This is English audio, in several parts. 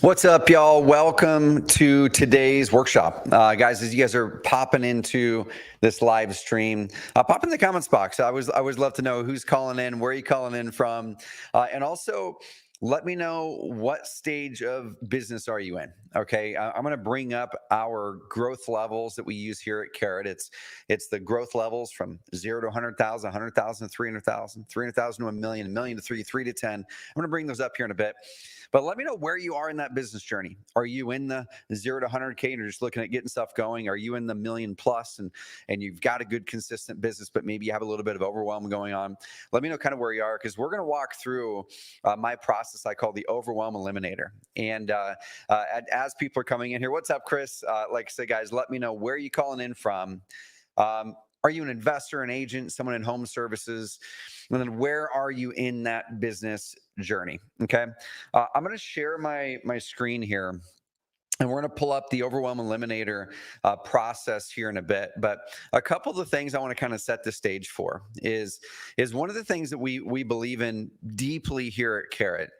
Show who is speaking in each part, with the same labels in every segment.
Speaker 1: What's up, y'all? Welcome to today's workshop. Guys, as you guys are popping into this live stream, pop in the comments box. I always love to know who's calling in, where you calling in from, and also let me know what stage of business are you in. Okay, I'm going to bring up our growth levels that we use here at Carrot. It's the growth levels from 0 to 100,000, 100,000 to 300,000, 300,000 to a million to 3 to 10. I'm going to bring those up here in a bit. But let me know where you are in that business journey. Are you in the 0 to 100K and you're just looking at getting stuff going? Are you in the million plus and you've got a good consistent business, but maybe you have a little bit of overwhelm going on? Let me know kind of where you are, because we're going to walk through my process I call the Overwhelm Eliminator. And as people are coming in here, what's up, Chris? Like I said, guys, let me know where you calling in from. Are you an investor, an agent, someone in home services? And then where are you in that business journey? Okay. I'm going to share my screen here. And we're going to pull up the Overwhelm Eliminator process here in a bit. But a couple of the things I want to kind of set the stage for is one of the things that we believe in deeply here at Carrot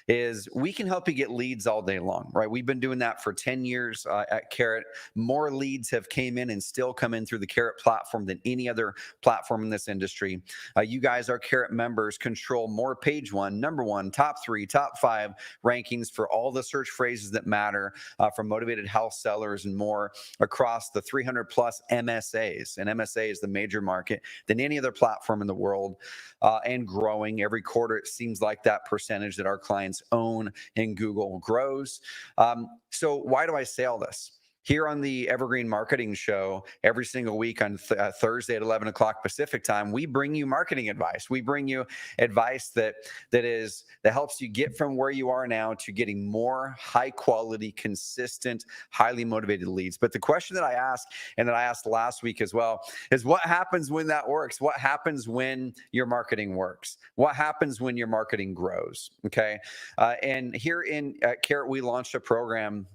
Speaker 1: is we can help you get leads all day long, right? We've been doing that for 10 years at Carrot. More leads have came in and still come in through the Carrot platform than any other platform in this industry. You guys, our Carrot members, control more page one, number one, top 3, top 5 rankings for all the search phrases that matter from motivated house sellers and more across the 300 plus MSAs. And MSA is the major market than any other platform in the world, and growing every quarter. It seems like that percentage that our clients own in Google grows. So why do I say all this? Here on the Evergreen Marketing Show, every single week on Thursday at 11 o'clock Pacific time, we bring you marketing advice. We bring you advice that helps you get from where you are now to getting more high quality, consistent, highly motivated leads. But the question that I asked, and that I asked last week as well, is what happens when that works? What happens when your marketing works? What happens when your marketing grows? Okay. And here at Carrot, we launched a program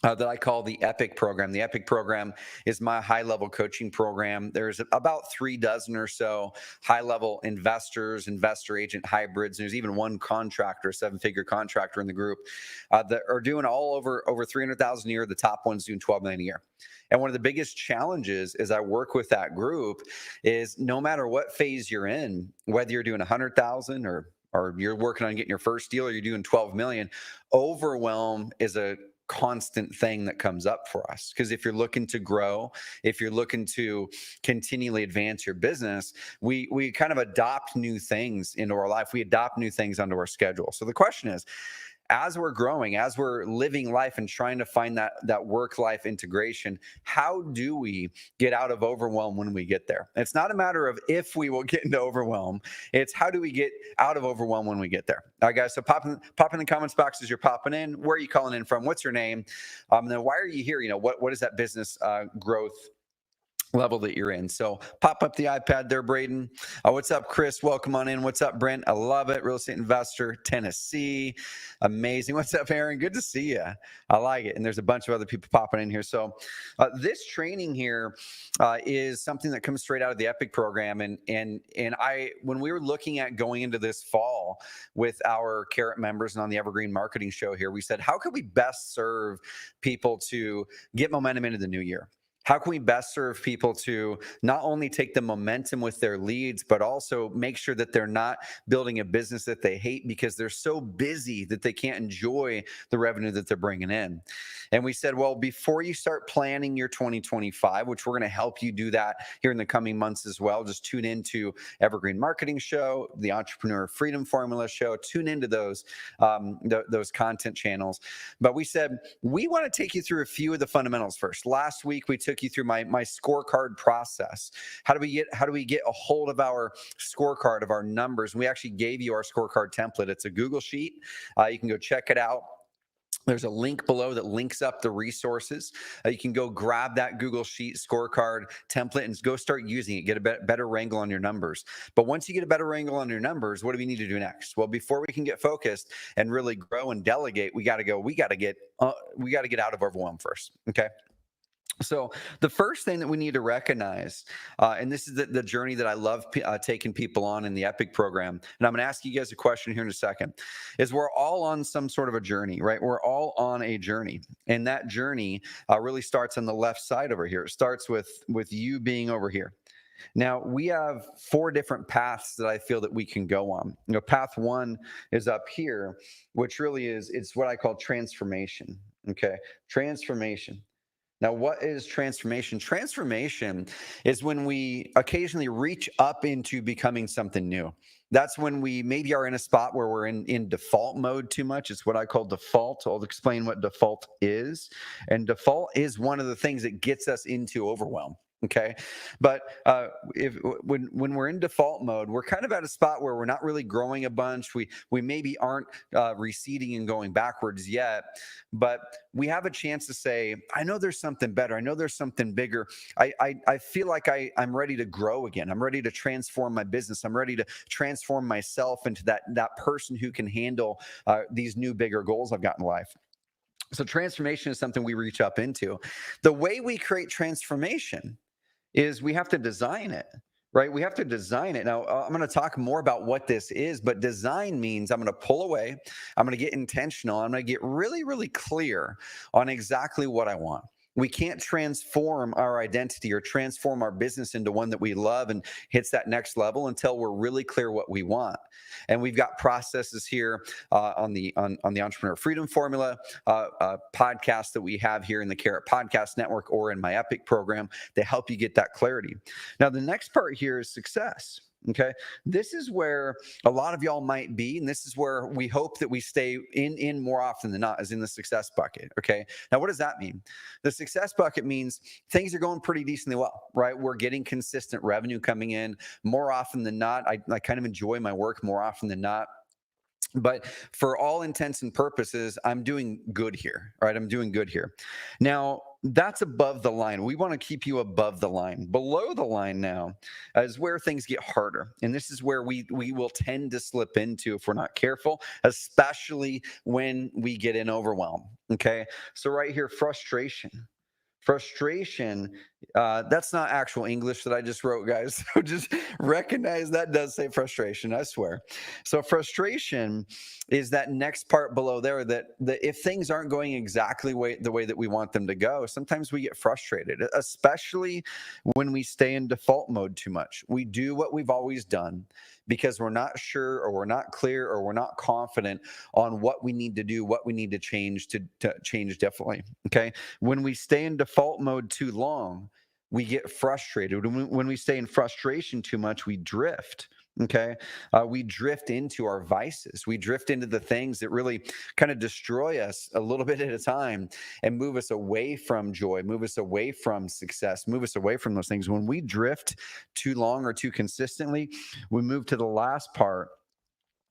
Speaker 1: that I call the EPIC program. The EPIC program is my high-level coaching program. There's about 3 dozen or so high-level investors, investor agent hybrids. There's even one contractor, 7-figure contractor in the group that are doing all over 300,000 a year. The top one's doing 12 million a year. And one of the biggest challenges as I work with that group is no matter what phase you're in, whether you're doing 100,000 or you're working on getting your first deal or you're doing 12 million, overwhelm is a constant thing that comes up for us. Because if you're looking to grow, if you're looking to continually advance your business, we kind of adopt new things into our life. We adopt new things onto our schedule. So the question is, as we're growing, as we're living life and trying to find that work-life integration, how do we get out of overwhelm when we get there? It's not a matter of if we will get into overwhelm. It's how do we get out of overwhelm when we get there? All right, guys, so pop in the comments box as you're popping in. Where are you calling in from? What's your name? And then why are you here? What is that business growth level that you're in? So pop up the iPad there, Braden. What's up, Chris? Welcome on in. What's up, Brent? I love it. Real estate investor, Tennessee. Amazing. What's up, Aaron? Good to see you. I like it. And there's a bunch of other people popping in here. So this training here is something that comes straight out of the EPIC program. And when we were looking at going into this fall with our Carrot members and on the Evergreen Marketing Show here, we said, how could we best serve people to get momentum into the new year? How can we best serve people to not only take the momentum with their leads, but also make sure that they're not building a business that they hate because they're so busy that they can't enjoy the revenue that they're bringing in? And we said, well, before you start planning your 2025, which we're going to help you do that here in the coming months as well, just tune into Evergreen Marketing Show, the Entrepreneur Freedom Formula Show, tune into those content channels. But we said, we want to take you through a few of the fundamentals first. Last week, we took you through my scorecard process. How do we get a hold of our scorecard, of our numbers? And we actually gave you our scorecard template. It's a Google sheet. You can go check it out. There's a link below that links up the resources. You can go grab that Google Sheet scorecard template and go start using it, get a better wrangle on your numbers. But once you get a better wrangle on your numbers, what do we need to do next? Well, before we can get focused and really grow and delegate, we got to get out of overwhelm first. Okay. So the first thing that we need to recognize, and this is the journey that I love taking people on in the Epic program, and I'm going to ask you guys a question here in a second, is we're all on some sort of a journey, right? We're all on a journey, and that journey really starts on the left side over here. It starts with you being over here. Now, we have four different paths that I feel that we can go on. Path one is up here, which really is, it's what I call transformation. Okay. Transformation. Now, what is transformation? Transformation is when we occasionally reach up into becoming something new. That's when we maybe are in a spot where we're in default mode too much. It's what I call default. I'll explain what default is. And default is one of the things that gets us into overwhelm. Okay, but if when we're in default mode, we're kind of at a spot where we're not really growing a bunch. We maybe aren't receding and going backwards yet, but we have a chance to say, I know there's something better. I know there's something bigger. I feel like I'm ready to grow again. I'm ready to transform my business. I'm ready to transform myself into that person who can handle these new bigger goals I've got in life. So transformation is something we reach up into. The way we create transformation is we have to design it, right? We have to design it. Now, I'm going to talk more about what this is, but design means I'm going to pull away. I'm going to get intentional. I'm going to get really, really clear on exactly what I want. We can't transform our identity or transform our business into one that we love and hits that next level until we're really clear what we want. And we've got processes here on the Entrepreneur Freedom Formula podcast that we have here in the Carrot Podcast Network or in my Epic program to help you get that clarity. Now, the next part here is success. Okay. This is where a lot of y'all might be, and this is where we hope that we stay in more often than not, is in the success bucket. Okay. Now, what does that mean? The success bucket means things are going pretty decently well, right? We're getting consistent revenue coming in more often than not. I kind of enjoy my work more often than not. But for all intents and purposes, I'm doing good here, right? I'm doing good here. Now, that's above the line. We want to keep you above the line. Below the line now is where things get harder. And this is where we will tend to slip into if we're not careful, especially when we get in overwhelm. Okay. So, right here, frustration. Frustration, that's not actual English that I just wrote, guys. So just recognize that does say frustration, I swear. So frustration is that next part below there that if things aren't going exactly the way that we want them to go, sometimes we get frustrated, especially when we stay in default mode too much. We do what we've always done because we're not sure or we're not clear or we're not confident on what we need to do, what we need to change to change differently. Okay. When we stay in default mode too long, we get frustrated. When we stay in frustration too much, we drift. Okay. We drift into our vices. We drift into the things that really kind of destroy us a little bit at a time and move us away from joy, move us away from success, move us away from those things. When we drift too long or too consistently, we move to the last part,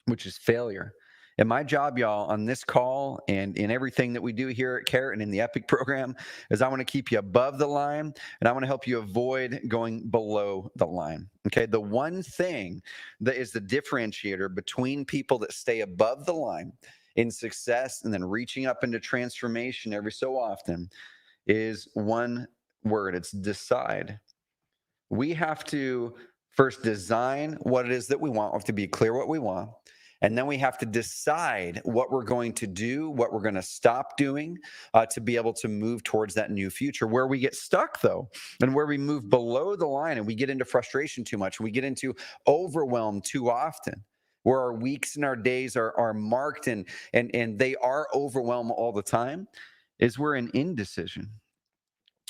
Speaker 1: which is failure. And my job, y'all, on this call and in everything that we do here at Carrot and in the Epic program is I want to keep you above the line and I want to help you avoid going below the line. Okay. The one thing that is the differentiator between people that stay above the line in success and then reaching up into transformation every so often is one word. It's decide. We have to first design what it is that we want. We have to be clear what we want. And then we have to decide what we're going to do, what we're going to stop doing to be able to move towards that new future. Where we get stuck, though, and where we move below the line and we get into frustration too much, we get into overwhelm too often, where our weeks and our days are marked and they are overwhelmed all the time, is we're in indecision.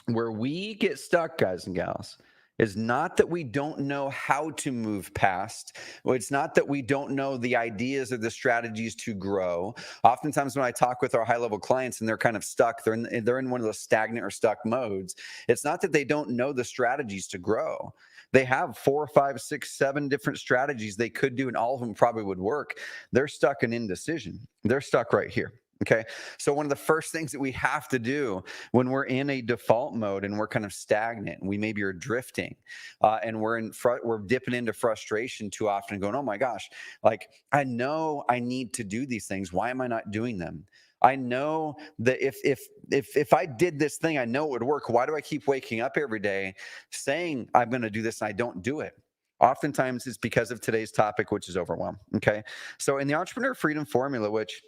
Speaker 1: Where we get stuck, guys and gals, is not that we don't know how to move past. Well, it's not that we don't know the ideas or the strategies to grow. Oftentimes when I talk with our high-level clients and they're kind of stuck, they're in one of those stagnant or stuck modes. It's not that they don't know the strategies to grow. They have 4, 5, 6, 7 different strategies they could do, and all of them probably would work. They're stuck in indecision. They're stuck right here. Okay. So one of the first things that we have to do when we're in a default mode and we're kind of stagnant, we maybe are drifting and we're dipping into frustration too often, going, oh my gosh, like I know I need to do these things. Why am I not doing them? I know that if I did this thing, I know it would work. Why do I keep waking up every day saying I'm going to do this and I don't do it? Oftentimes it's because of today's topic, which is overwhelm. Okay. So in the Entrepreneur Freedom Formula, which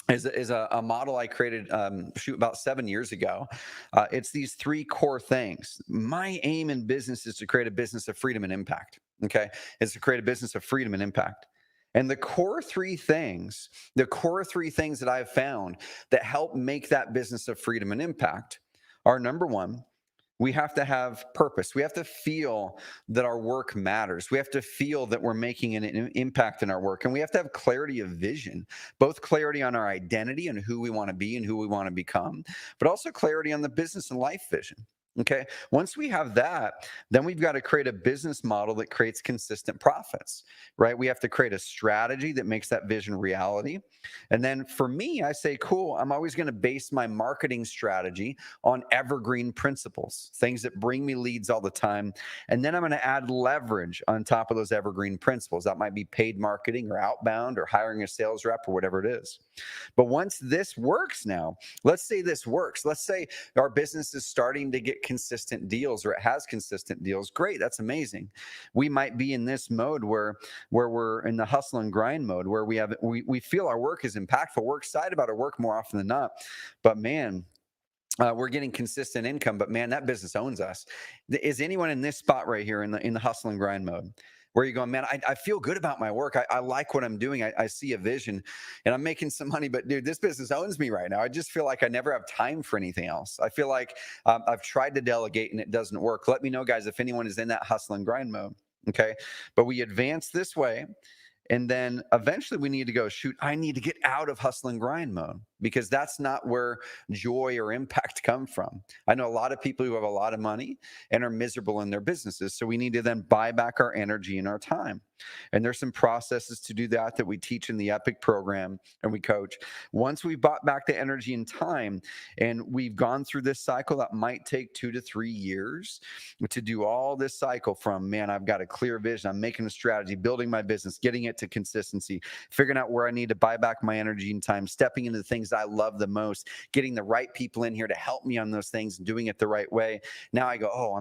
Speaker 1: is a model I created about 7 years ago. It's these three core things. My aim in business is to create a business of freedom and impact. Okay, it's to create a business of freedom and impact. And the core three things that I've found that help make that business of freedom and impact are: number one, we have to have purpose. We have to feel that our work matters. We have to feel that we're making an impact in our work. And we have to have clarity of vision, both clarity on our identity and who we want to be and who we want to become, but also clarity on the business and life vision. Okay. Once we have that, then we've got to create a business model that creates consistent profits, right? We have to create a strategy that makes that vision reality. And then for me, I say, cool, I'm always going to base my marketing strategy on evergreen principles, things that bring me leads all the time. And then I'm going to add leverage on top of those evergreen principles. That might be paid marketing or outbound or hiring a sales rep or whatever it is. But once this works now, let's say this works. Let's say our business is starting to get consistent deals, or it has consistent deals. Great. That's amazing. We might be in this mode where we're in the hustle and grind mode, where we feel our work is impactful. We're excited about our work more often than not. But man, we're getting consistent income, but man, that business owns us. Is anyone in this spot right here in the hustle and grind mode, where you're going, man, I feel good about my work. I like what I'm doing. I see a vision and I'm making some money, but dude, this business owns me right now. I just feel like I never have time for anything else. I feel like I've tried to delegate and it doesn't work. Let me know, guys, if anyone is in that hustle and grind mode. Okay. But we advance this way. And then eventually we need to go, shoot, I need to get out of hustle and grind mode, because that's not where joy or impact come from. I know a lot of people who have a lot of money and are miserable in their businesses. So we need to then buy back our energy and our time. And there's some processes to do that we teach in the Epic program and we coach. Once we've bought back the energy and time and we've gone through this cycle that might take 2 to 3 years to do all this cycle from, man, I've got a clear vision, I'm making a strategy, building my business, getting it to consistency, figuring out where I need to buy back my energy and time, stepping into the things I love the most, getting the right people in here to help me on those things and doing it the right way. Now I go, oh,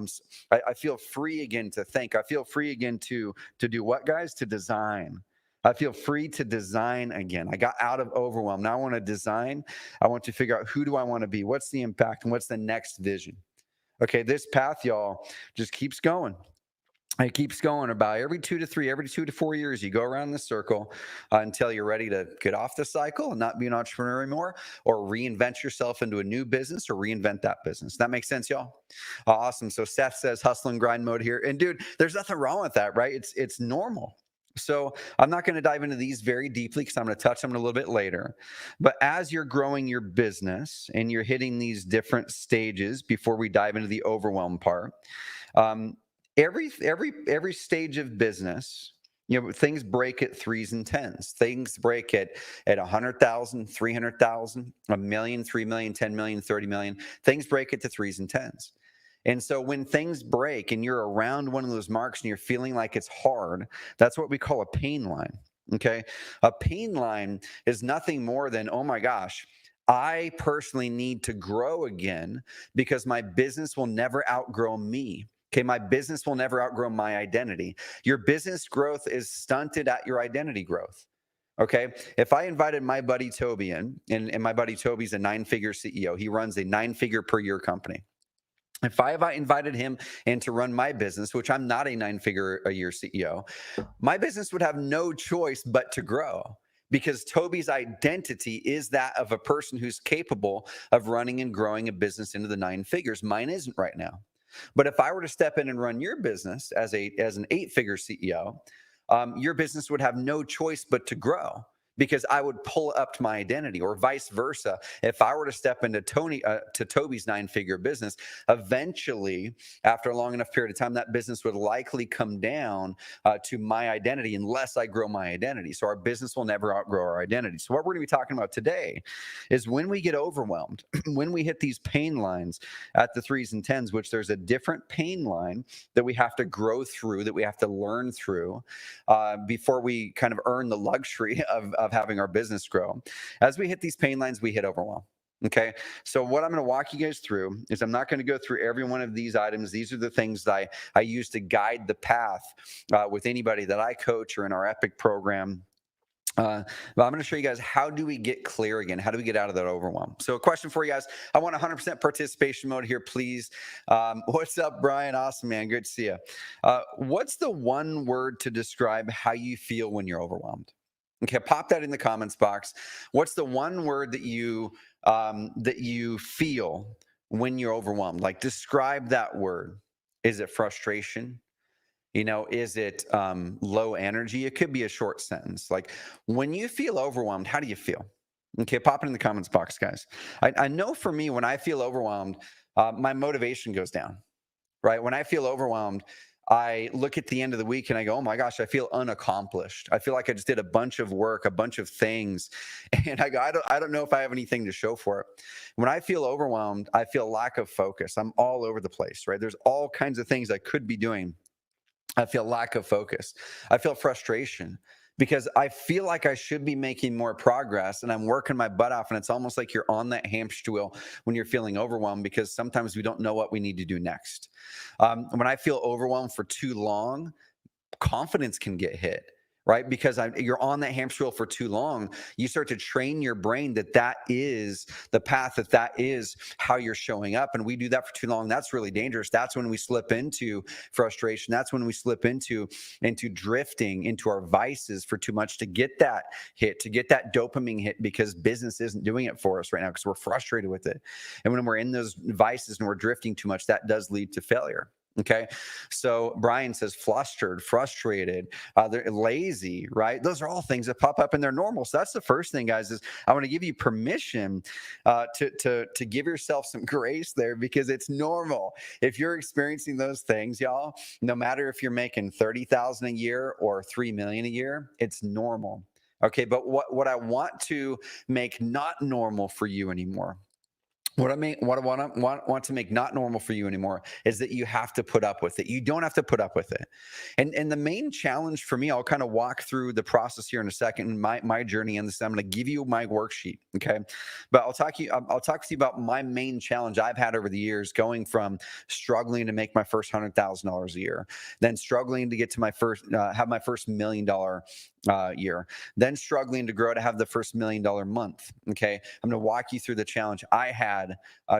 Speaker 1: I feel free again to think. I feel free again to do what, guys? To design. I feel free to design again. I got out of overwhelm. Now I want to design. I want to figure out, who do I want to be? What's the impact and what's the next vision? Okay, this path, y'all, just keeps going. It keeps going. About every 2 to 4 years, you go around the circle until you're ready to get off the cycle and not be an entrepreneur anymore, or reinvent yourself into a new business, or reinvent that business. That makes sense, y'all? Awesome. So Seth says hustle and grind mode here. And dude, there's nothing wrong with that, right? It's normal. So I'm not going to dive into these very deeply because I'm going to touch them a little bit later. But as you're growing your business and you're hitting these different stages before we dive into the overwhelm part, every stage of business, things break at threes and tens. Things break at 100,000, 300,000, a million, 3 million, 10 million, 30 million. Things break at the threes and tens. And so when things break and you're around one of those marks and you're feeling like it's hard, that's what we call a pain line. Okay. A pain line is nothing more than, oh my gosh, I personally need to grow again because my business will never outgrow me. Okay, my business will never outgrow my identity. Your business growth is stunted at your identity growth. Okay, if I invited my buddy Toby in, and my buddy Toby's a 9-figure CEO, he runs a 9-figure per year company. If I invited him in to run my business, which I'm not a 9-figure a year CEO, my business would have no choice but to grow, because Toby's identity is that of a person who's capable of running and growing a business into the 9 figures. Mine isn't right now. But if I were to step in and run your business as an 8-figure CEO, your business would have no choice but to grow, because I would pull up to my identity, or vice versa. If I were to step into Toby's 9-figure business, eventually, after a long enough period of time, that business would likely come down to my identity unless I grow my identity. So our business will never outgrow our identity. So what we're going to be talking about today is when we get overwhelmed, when we hit these pain lines at the threes and tens, which there's a different pain line that we have to grow through, that we have to learn through before we kind of earn the luxury of of having our business grow. As we hit these pain lines, we hit overwhelm. Okay. So what I'm going to walk you guys through is I'm not going to go through every one of these items. These are the things that I use to guide the path with anybody that I coach or in our Epic program. But I'm going to show you guys, how do we get clear again? How do we get out of that overwhelm? So a question for you guys. I want 100% participation mode here, please. What's up, Brian? Awesome, man. Good to see you. What's the one word to describe how you feel when you're overwhelmed? Okay, pop that in the comments box. What's the one word that you feel when you're overwhelmed? Like, describe that word. Is it frustration? Is it low energy? It could be a short sentence. Like, when you feel overwhelmed, how do you feel? Okay, pop it in the comments box, guys. I know for me, when I feel overwhelmed, my motivation goes down, right? When I feel overwhelmed, I look at the end of the week and I go, oh my gosh, I feel unaccomplished. I feel like I just did a bunch of work, a bunch of things. And I go, I don't know if I have anything to show for it. When I feel overwhelmed, I feel lack of focus. I'm all over the place, right? There's all kinds of things I could be doing. I feel lack of focus. I feel frustration because I feel like I should be making more progress and I'm working my butt off. And it's almost like you're on that hamster wheel when you're feeling overwhelmed, because sometimes we don't know what we need to do next. When I feel overwhelmed for too long, confidence can get hit, right? Because you're on that hamster wheel for too long. You start to train your brain that is the path, that is how you're showing up. And we do that for too long. That's really dangerous. That's when we slip into frustration. That's when we slip into drifting into our vices for too much to get that hit, to get that dopamine hit, because business isn't doing it for us right now because we're frustrated with it. And when we're in those vices and we're drifting too much, that does lead to failure. Okay. So Brian says flustered, frustrated, they're lazy, right? Those are all things that pop up and they're normal. So that's the first thing, guys, is I want to give you permission to give yourself some grace there, because it's normal. If you're experiencing those things, y'all, no matter if you're making 30,000 a year or 3 million a year, it's normal. Okay. But what I want to make not normal for you anymore, what I want to make not normal for you anymore is that you have to put up with it. You don't have to put up with it. And the main challenge for me, I'll kind of walk through the process here in a second, my journey in this. I'm going to give you my worksheet, okay? But I'll talk to you about my main challenge I've had over the years, going from struggling to make my first $100,000 a year, then struggling to get to my first have my first $1 million year, then struggling to grow to have the first $1 million month. Okay, I'm going to walk you through the challenge I had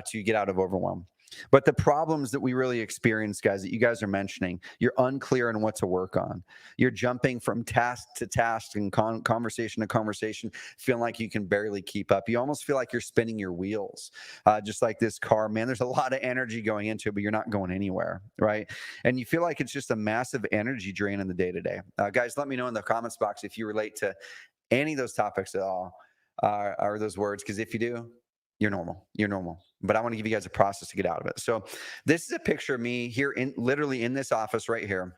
Speaker 1: to get out of overwhelm. But the problems that we really experience, guys, that you guys are mentioning, you're unclear on what to work on. You're jumping from task to task and conversation to conversation, feeling like you can barely keep up. You almost feel like you're spinning your wheels, just like this car. Man, there's a lot of energy going into it, but you're not going anywhere, right? And you feel like it's just a massive energy drain in the day-to-day. Guys, let me know in the comments box if you relate to any of those topics at all, or those words, because if you do, you're normal. You're normal. But I want to give you guys a process to get out of it. So this is a picture of me here literally in this office right here.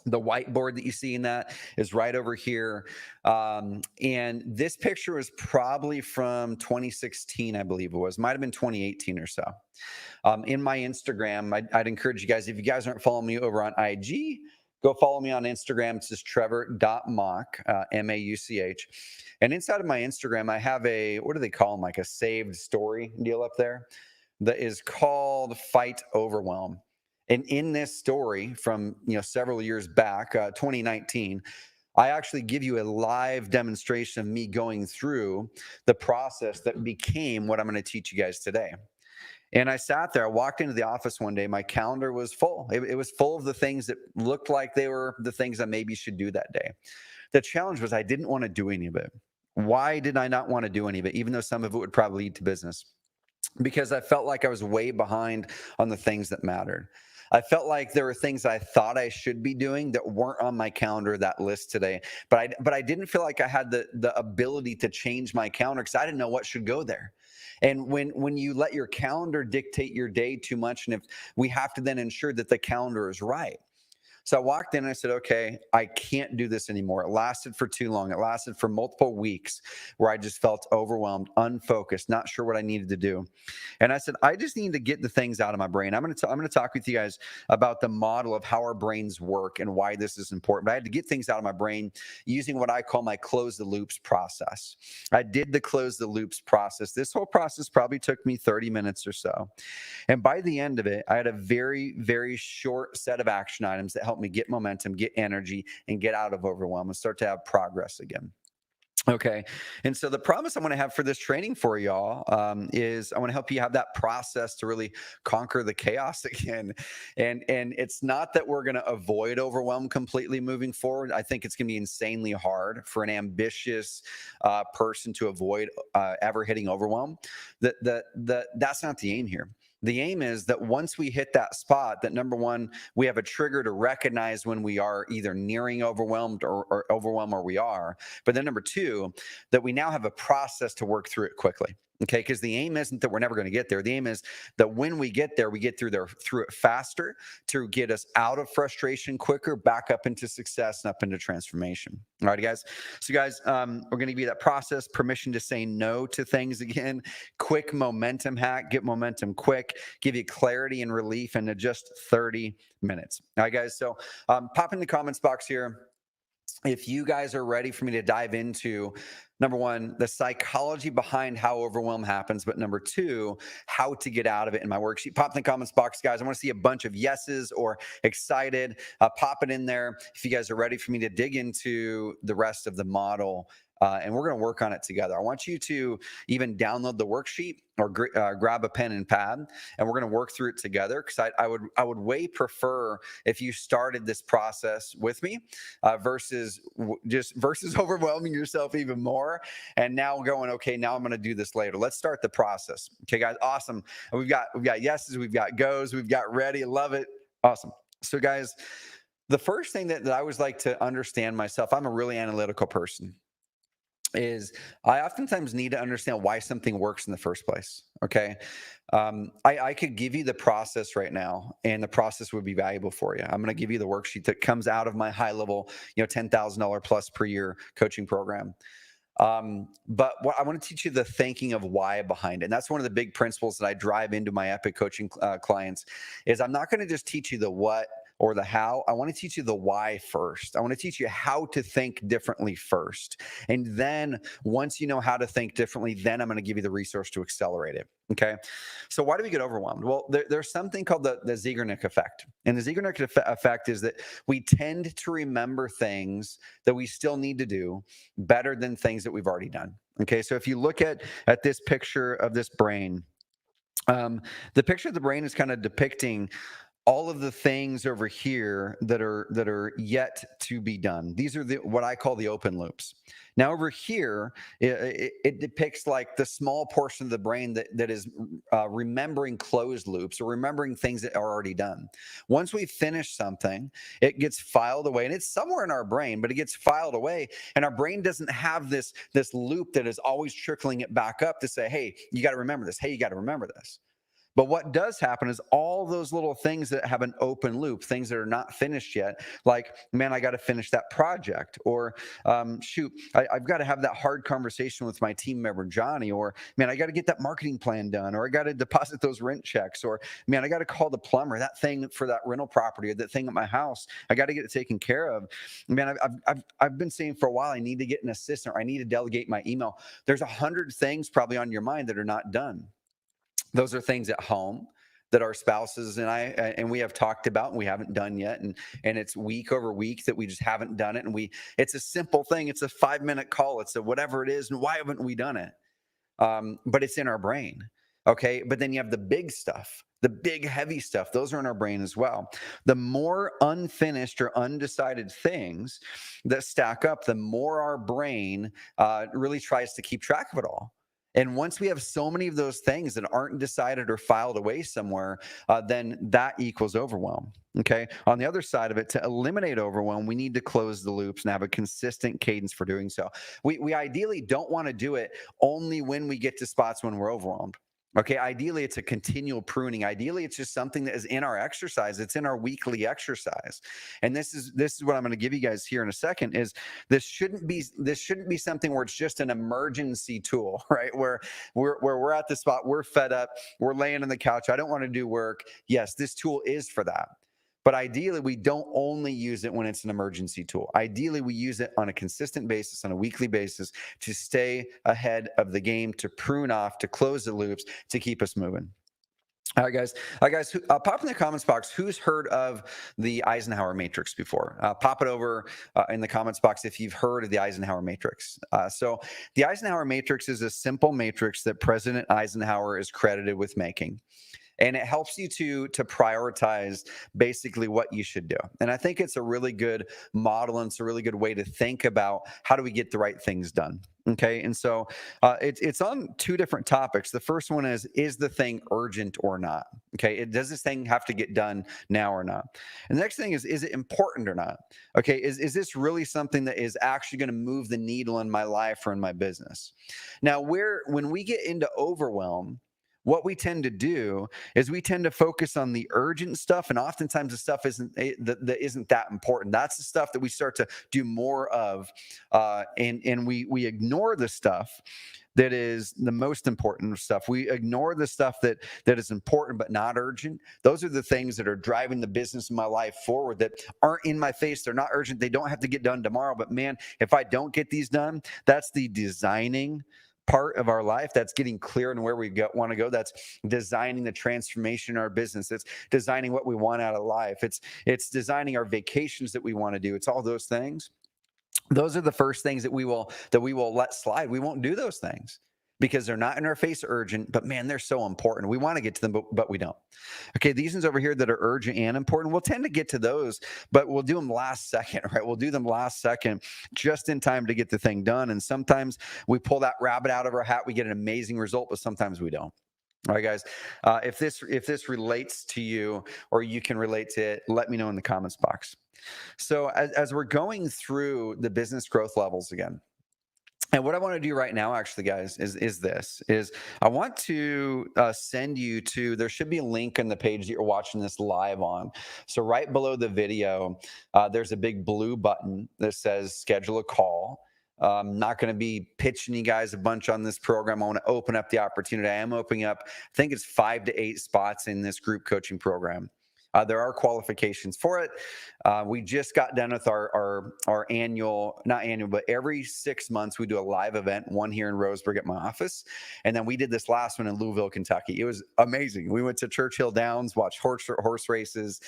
Speaker 1: The whiteboard that you see in that is right over here. And this picture was probably from 2016, I believe it was. Might have been 2018 or so. In my Instagram, I'd encourage you guys, if you guys aren't following me over on IG, go follow me on Instagram. It's just trevor.mauch, M-A-U-C-H. And inside of my Instagram, I have what do they call them? Like a saved story deal up there that is called Fight Overwhelm. And in this story from several years back, 2019, I actually give you a live demonstration of me going through the process that became what I'm going to teach you guys today. And I sat there, I walked into the office one day, my calendar was full. It was full of the things that looked like they were the things I maybe should do that day. The challenge was I didn't want to do any of it. Why did I not want to do any of it, even though some of it would probably lead to business? Because I felt like I was way behind on the things that mattered. I felt like there were things I thought I should be doing that weren't on my calendar, that list today. But I didn't feel like I had the ability to change my calendar because I didn't know what should go there. And when you let your calendar dictate your day too much, and if we have to then ensure that the calendar is right. So I walked in and I said, okay, I can't do this anymore. It lasted for too long. It lasted for multiple weeks where I just felt overwhelmed, unfocused, not sure what I needed to do. And I said, I just need to get the things out of my brain. I'm going to talk with you guys about the model of how our brains work and why this is important. But I had to get things out of my brain using what I call my close the loops process. I did the close the loops process. This whole process probably took me 30 minutes or so. And by the end of it, I had a very, very short set of action items that helped me get momentum, get energy, and get out of overwhelm and start to have progress again. Okay. And so the promise I want to have for this training for y'all is I want to help you have that process to really conquer the chaos again. And it's not that we're going to avoid overwhelm completely moving forward. I think it's going to be insanely hard for an ambitious person to avoid ever hitting overwhelm. That's not the aim here. The aim is that once we hit that spot, that number one, we have a trigger to recognize when we are either nearing overwhelmed or overwhelmed or we are. But then number two, that we now have a process to work through it quickly. Okay, because the aim isn't that we're never going to get there. The aim is that when we get there, we get through it faster to get us out of frustration quicker, back up into success and up into transformation. All right, guys. So, guys, we're going to give you that process, permission to say no to things again, quick momentum hack, get momentum quick, give you clarity and relief in just 30 minutes. All right, guys. So, pop in the comments box here if you guys are ready for me to dive into number one, the psychology behind how overwhelm happens, but number two, how to get out of it in my worksheet. Pop in the comments box, guys. I want to see a bunch of yeses or excited. Pop it in there if you guys are ready for me to dig into the rest of the model. And we're going to work on it together. I want you to even download the worksheet or grab a pen and pad, and we're going to work through it together. Because I would way prefer if you started this process with me versus overwhelming yourself even more. And now going, okay, now I'm going to do this later. Let's start the process. Okay, guys, awesome. We've got yeses, we've got goes, we've got ready. Love it. Awesome. So, guys, the first thing that I always like to understand myself, I'm a really analytical person, is I oftentimes need to understand why something works in the first place. Okay. I could give you the process right now, and the process would be valuable for you. I'm going to give you the worksheet that comes out of my high level, $10,000 plus per year coaching program. But what I want to teach you the thinking of why behind it. And that's one of the big principles that I drive into my epic coaching clients is I'm not going to just teach you the what or the how. I want to teach you the why first. I want to teach you how to think differently first. And then once you know how to think differently, then I'm going to give you the resource to accelerate it. Okay. So why do we get overwhelmed? Well, there's something called the Zeigarnik effect. And the Zeigarnik effect is that we tend to remember things that we still need to do better than things that we've already done. Okay. So if you look at this picture of this brain, the picture of the brain is kind of depicting all of the things over here that are yet to be done. These are what I call the open loops. Now over here, it depicts like the small portion of the brain that is remembering closed loops or remembering things that are already done. Once we finish something, it gets filed away, and it's somewhere in our brain, but it gets filed away, and our brain doesn't have this loop that is always trickling it back up to say, hey, you got to remember this. Hey, you got to remember this. But what does happen is all those little things that have an open loop, things that are not finished yet, like, man, I got to finish that project, or shoot, I've got to have that hard conversation with my team member, Johnny, or man, I got to get that marketing plan done, or I got to deposit those rent checks, or man, I got to call the plumber, that thing for that rental property, or that thing at my house, I got to get it taken care of. Man, I've been saying for a while, I need to get an assistant, or I need to delegate my email. There's 100 things probably on your mind that are not done. Those are things at home that our spouses and we have talked about and we haven't done yet. And it's week over week that we just haven't done it. And it's a simple thing. It's a 5-minute call. It's a whatever it is. And why haven't we done it? But it's in our brain. Okay. But then you have the big stuff, the big heavy stuff. Those are in our brain as well. The more unfinished or undecided things that stack up, the more our brain really tries to keep track of it all. And once we have so many of those things that aren't decided or filed away somewhere, then that equals overwhelm. Okay. On the other side of it, to eliminate overwhelm, we need to close the loops and have a consistent cadence for doing so. We ideally don't want to do it only when we get to spots when we're overwhelmed. Okay, ideally it's a continual pruning. Ideally it's just something that is in our exercise. It's in our weekly exercise. And this is what I'm going to give you guys here in a second is this shouldn't be something where it's just an emergency tool, right? Where we're at the spot, we're fed up, we're laying on the couch, I don't want to do work. Yes, this tool is for that. But ideally, we don't only use it when it's an emergency tool. Ideally, we use it on a consistent basis, on a weekly basis, to stay ahead of the game, to prune off, to close the loops, to keep us moving. All right, guys. All right, guys. Pop in the comments box. Who's heard of the Eisenhower Matrix before? Pop it over in the comments box if you've heard of the Eisenhower Matrix. So, the Eisenhower Matrix is a simple matrix that President Eisenhower is credited with making, and it helps you to prioritize basically what you should do. And I think it's a really good model, and it's a really good way to think about how do we get the right things done. Okay, and so it's on two different topics. The first one is the thing urgent or not? Okay, does this thing have to get done now or not? And the next thing is it important or not? Okay, is this really something that is actually going to move the needle in my life or in my business? Now, when we get into overwhelm, what we tend to do is we tend to focus on the urgent stuff, and oftentimes the stuff that isn't that important. That's the stuff that we start to do more of, and we ignore the stuff that is the most important stuff. We ignore the stuff that is important but not urgent. Those are the things that are driving the business in my life forward, that aren't in my face. They're not urgent. They don't have to get done tomorrow. But man, if I don't get these done, that's the designing part of our life. That's getting clear on where we want to go. That's designing the transformation in our business. It's designing what we want out of life. It's designing our vacations that we want to do. It's all those things. Those are the first things that we will let slide. We won't do those things because they're not in our face urgent, but man, they're so important. We want to get to them, but we don't. Okay, these ones over here that are urgent and important, we'll tend to get to those, but we'll do them last second, right? We'll do them last second, just in time to get the thing done. And sometimes we pull that rabbit out of our hat, we get an amazing result, but sometimes we don't. All right, guys. If this relates to you, or you can relate to it, let me know in the comments box. So as we're going through the business growth levels again, and what I want to do right now, actually, guys, is I want to send you to, there should be a link on the page that you're watching this live on. So right below the video, there's a big blue button that says schedule a call. I'm not going to be pitching you guys a bunch on this program. I want to open up the opportunity. I am opening up, I think it's 5 to 8 spots in this group coaching program. There are qualifications for it. We just got done with our annual, not annual, but every 6 months we do a live event, one here in Roseburg at my office. And then we did this last one in Louisville, Kentucky. It was amazing. We went to Churchill Downs, watched horse races.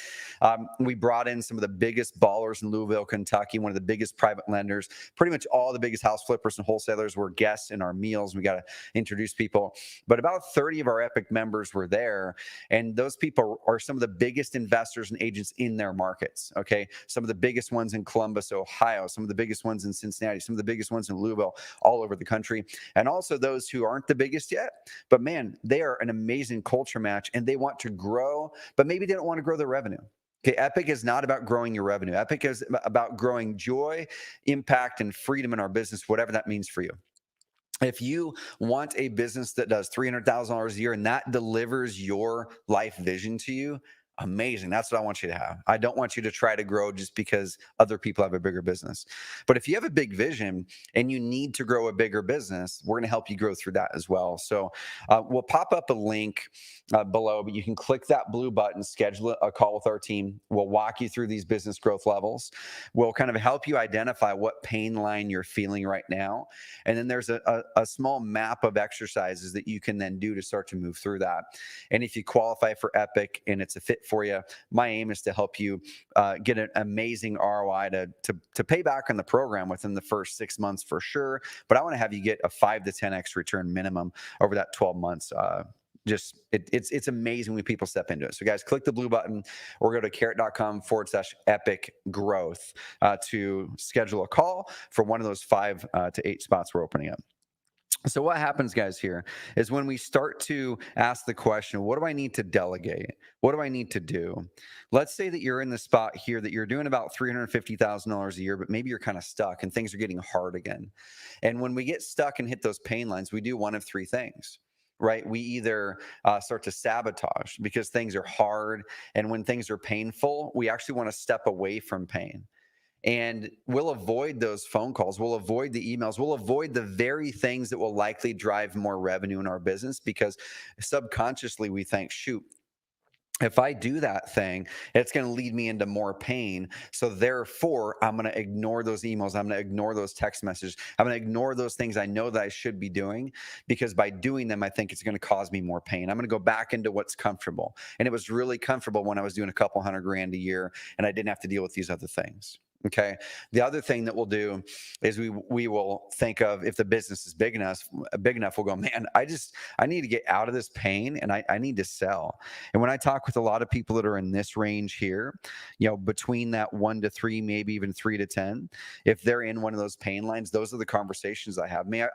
Speaker 1: We brought in some of the biggest ballers in Louisville, Kentucky, one of the biggest private lenders. Pretty much all the biggest house flippers and wholesalers were guests in our meals. We got to introduce people. But about 30 of our Epic members were there. And those people are some of the biggest investors and agents in their markets. Okay, some of the biggest ones in Columbus, Ohio, some of the biggest ones in Cincinnati, some of the biggest ones in Louisville, all over the country, and also those who aren't the biggest yet, but man, they are an amazing culture match, and they want to grow, but maybe they don't want to grow their revenue. Okay, Epic is not about growing your revenue. Epic is about growing joy, impact, and freedom in our business, whatever that means for you. If you want a business that does $300,000 a year and that delivers your life vision to you, amazing. That's what I want you to have. I don't want you to try to grow just because other people have a bigger business. But if you have a big vision and you need to grow a bigger business, we're going to help you grow through that as well. So we'll pop up a link below, but you can click that blue button, schedule a call with our team. We'll walk you through these business growth levels. We'll kind of help you identify what pain line you're feeling right now. And then there's a small map of exercises that you can then do to start to move through that. And if you qualify for Epic and it's a fit for you, my aim is to help you get an amazing ROI to pay back on the program within the first 6 months for sure. But I want to have you get a 5 to 10x return minimum over that 12 months. It's amazing when people step into it. So guys, click the blue button or go to carrot.com/epic growth to schedule a call for one of those 5 to 8 spots we're opening up. So what happens, guys, here is when we start to ask the question, what do I need to delegate? What do I need to do? Let's say that you're in the spot here that you're doing about $350,000 a year, but maybe you're kind of stuck and things are getting hard again. And when we get stuck and hit those pain lines, we do one of 3 things. right? We either start to sabotage because things are hard. And when things are painful, we actually want to step away from pain. And we'll avoid those phone calls. We'll avoid the emails. We'll avoid the very things that will likely drive more revenue in our business because subconsciously we think, shoot, if I do that thing, it's going to lead me into more pain. So therefore, I'm going to ignore those emails. I'm going to ignore those text messages. I'm going to ignore those things I know that I should be doing because by doing them, I think it's going to cause me more pain. I'm going to go back into what's comfortable. And it was really comfortable when I was doing a couple $100,000 a year and I didn't have to deal with these other things. Okay. The other thing that we'll do is we will think of, if the business is big enough, we'll go, man, I need to get out of this pain and I need to sell. And when I talk with a lot of people that are in this range here, between that 1 to 3, maybe even 3 to 10, if they're in one of those pain lines, those are the conversations I have. Man,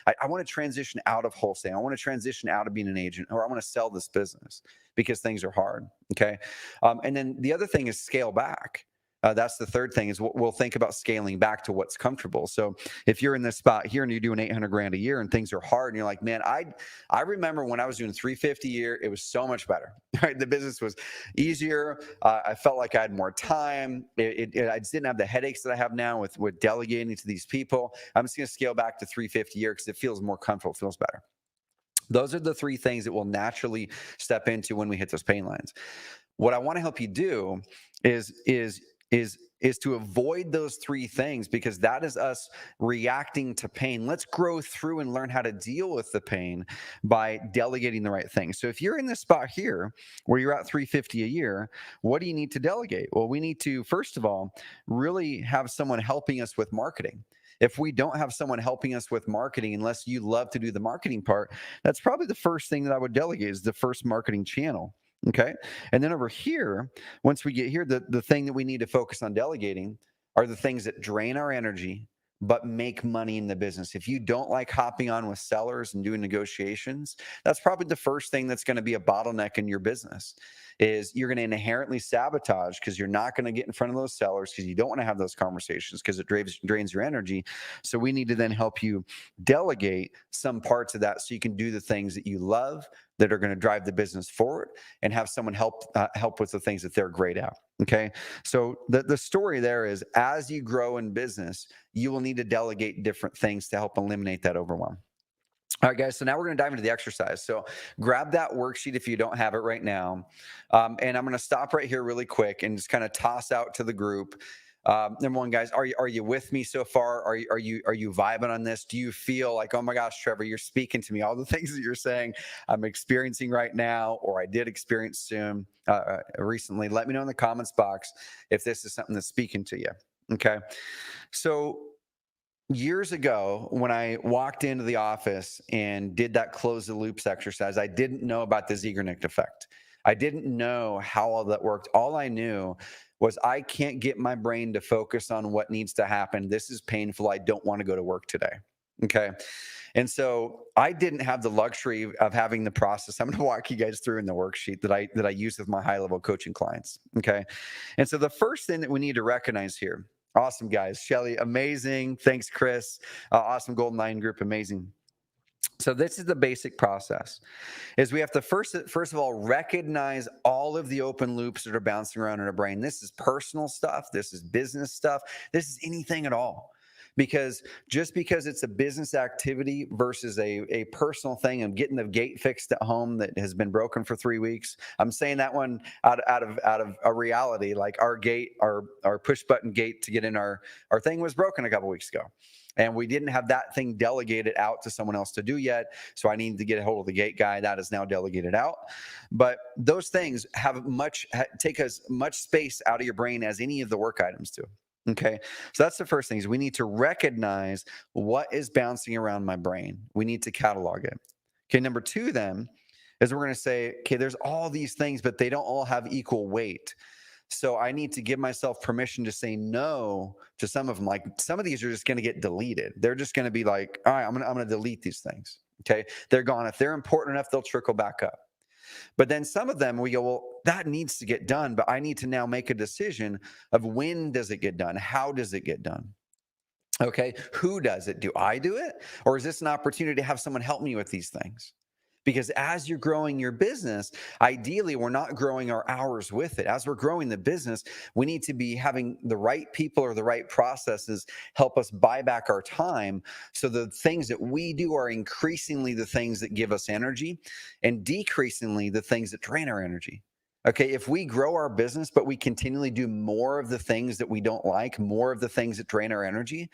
Speaker 1: I want to transition out of wholesale. I want to transition out of being an agent, or I want to sell this business because things are hard. Okay. And then the other thing is scale back. That's the third thing, is we'll think about scaling back to what's comfortable. So if you're in this spot here and you're doing $800,000 a year and things are hard and you're like, man, I remember when I was doing $350 a year, it was so much better, right? The business was easier. I felt like I had more time. I just didn't have the headaches that I have now with delegating to these people. I'm just going to scale back to $350 a year because it feels more comfortable, feels better. Those are the three things that we'll naturally step into when we hit those pain lines. What I want to help you do is to avoid those three things, because that is us reacting to pain. Let's grow through and learn how to deal with the pain by delegating the right things. So if you're in this spot here where you're at $350 a year, what do you need to delegate? Well, we need to, first of all, really have someone helping us with marketing. If we don't have someone helping us with marketing, unless you love to do the marketing part, that's probably the first thing that I would delegate, is the first marketing channel. Okay. And then over here, once we get here, the thing that we need to focus on delegating are the things that drain our energy but make money in the business. If you don't like hopping on with sellers and doing negotiations, that's probably the first thing that's going to be a bottleneck in your business. Is you're going to inherently sabotage because you're not going to get in front of those sellers because you don't want to have those conversations because it drains your energy. So we need to then help you delegate some parts of that so you can do the things that you love, that are going to drive the business forward, and have someone help with the things that they're great at. Okay. So the story there is, as you grow in business, you will need to delegate different things to help eliminate that overwhelm. All right, guys. So now we're going to dive into the exercise. So grab that worksheet if you don't have it right now. And I'm going to stop right here really quick and just kind of toss out to the group. Number one, guys, are you with me so far? Are you vibing on this? Do you feel like, oh my gosh, Trevor, you're speaking to me? All the things that you're saying, I'm experiencing right now, or I did experience soon recently. Let me know in the comments box if this is something that's speaking to you. Okay, so years ago, when I walked into the office and did that close the loops exercise, I didn't know about the Zeigarnik effect. I didn't know how all that worked. All I knew was, I can't get my brain to focus on what needs to happen. This is painful. I don't want to go to work today. Okay. And so I didn't have the luxury of having the process I'm going to walk you guys through in the worksheet that I use with my high level coaching clients. Okay. And so the first thing that we need to recognize here, awesome guys, Shelly, amazing. Thanks, Chris. Awesome Golden Line Group, amazing. So this is the basic process, is we have to first of all recognize all of the open loops that are bouncing around in our brain. This is personal stuff. This is business stuff. This is anything at all. Because just because it's a business activity versus a personal thing, and getting the gate fixed at home that has been broken for 3 weeks, I'm saying that one out of a reality. Like our gate, our push button gate to get in our thing was broken a couple weeks ago. And we didn't have that thing delegated out to someone else to do yet. So I needed to get a hold of the gate guy. That is now delegated out. But those things take as much space out of your brain as any of the work items do. Okay. So that's the first thing, is we need to recognize what is bouncing around my brain. We need to catalog it. Okay. Number two then is, we're going to say, okay, there's all these things, but they don't all have equal weight. So I need to give myself permission to say no to some of them. Like, some of these are just going to get deleted. They're just going to be like, all right, I'm going to delete these things. Okay. They're gone. If they're important enough, they'll trickle back up. But then some of them we go, well, that needs to get done, but I need to now make a decision of, when does it get done? How does it get done? Okay. Who does it? Do I do it? Or is this an opportunity to have someone help me with these things? Because as you're growing your business, ideally, we're not growing our hours with it. As we're growing the business, we need to be having the right people or the right processes help us buy back our time. So the things that we do are increasingly the things that give us energy and decreasingly the things that drain our energy. Okay, if we grow our business, but we continually do more of the things that we don't like, more of the things that drain our energy,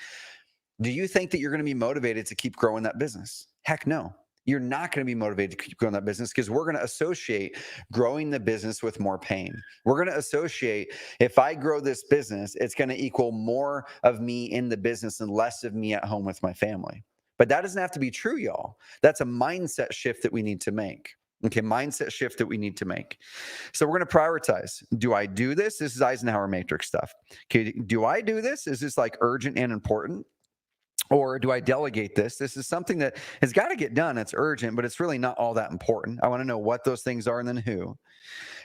Speaker 1: do you think that you're going to be motivated to keep growing that business? Heck no. You're not going to be motivated to keep growing that business because we're going to associate growing the business with more pain. We're going to associate if I grow this business, it's going to equal more of me in the business and less of me at home with my family. But that doesn't have to be true, y'all. That's a mindset shift that we need to make. Okay, mindset shift that we need to make. So we're going to prioritize. Do I do this? This is Eisenhower matrix stuff. Okay, do I do this? Is this like urgent and important? Or do I delegate this? This is something that has got to get done. It's urgent, but it's really not all that important. I want to know what those things are and then who.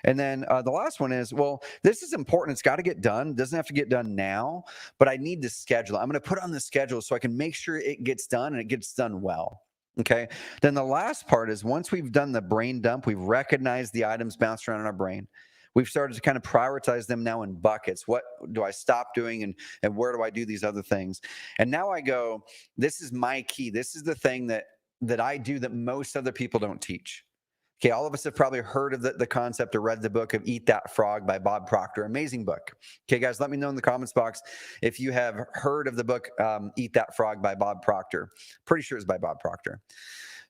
Speaker 1: And then the last one is, well, this is important. It's got to get done. It doesn't have to get done now, but I need to schedule. I'm going to put it on the schedule so I can make sure it gets done and it gets done well. Okay. Then the last part is once we've done the brain dump, we've recognized the items bounced around in our brain. We've started to kind of prioritize them now in buckets. What do I stop doing and where do I do these other things? And now I go, this is my key. This is the thing that I do that most other people don't teach. Okay, all of us have probably heard of the concept or read the book of Eat That Frog by Bob Proctor. Amazing book. Okay, guys, let me know in the comments box if you have heard of the book Eat That Frog by Bob Proctor. Pretty sure it's by Bob Proctor.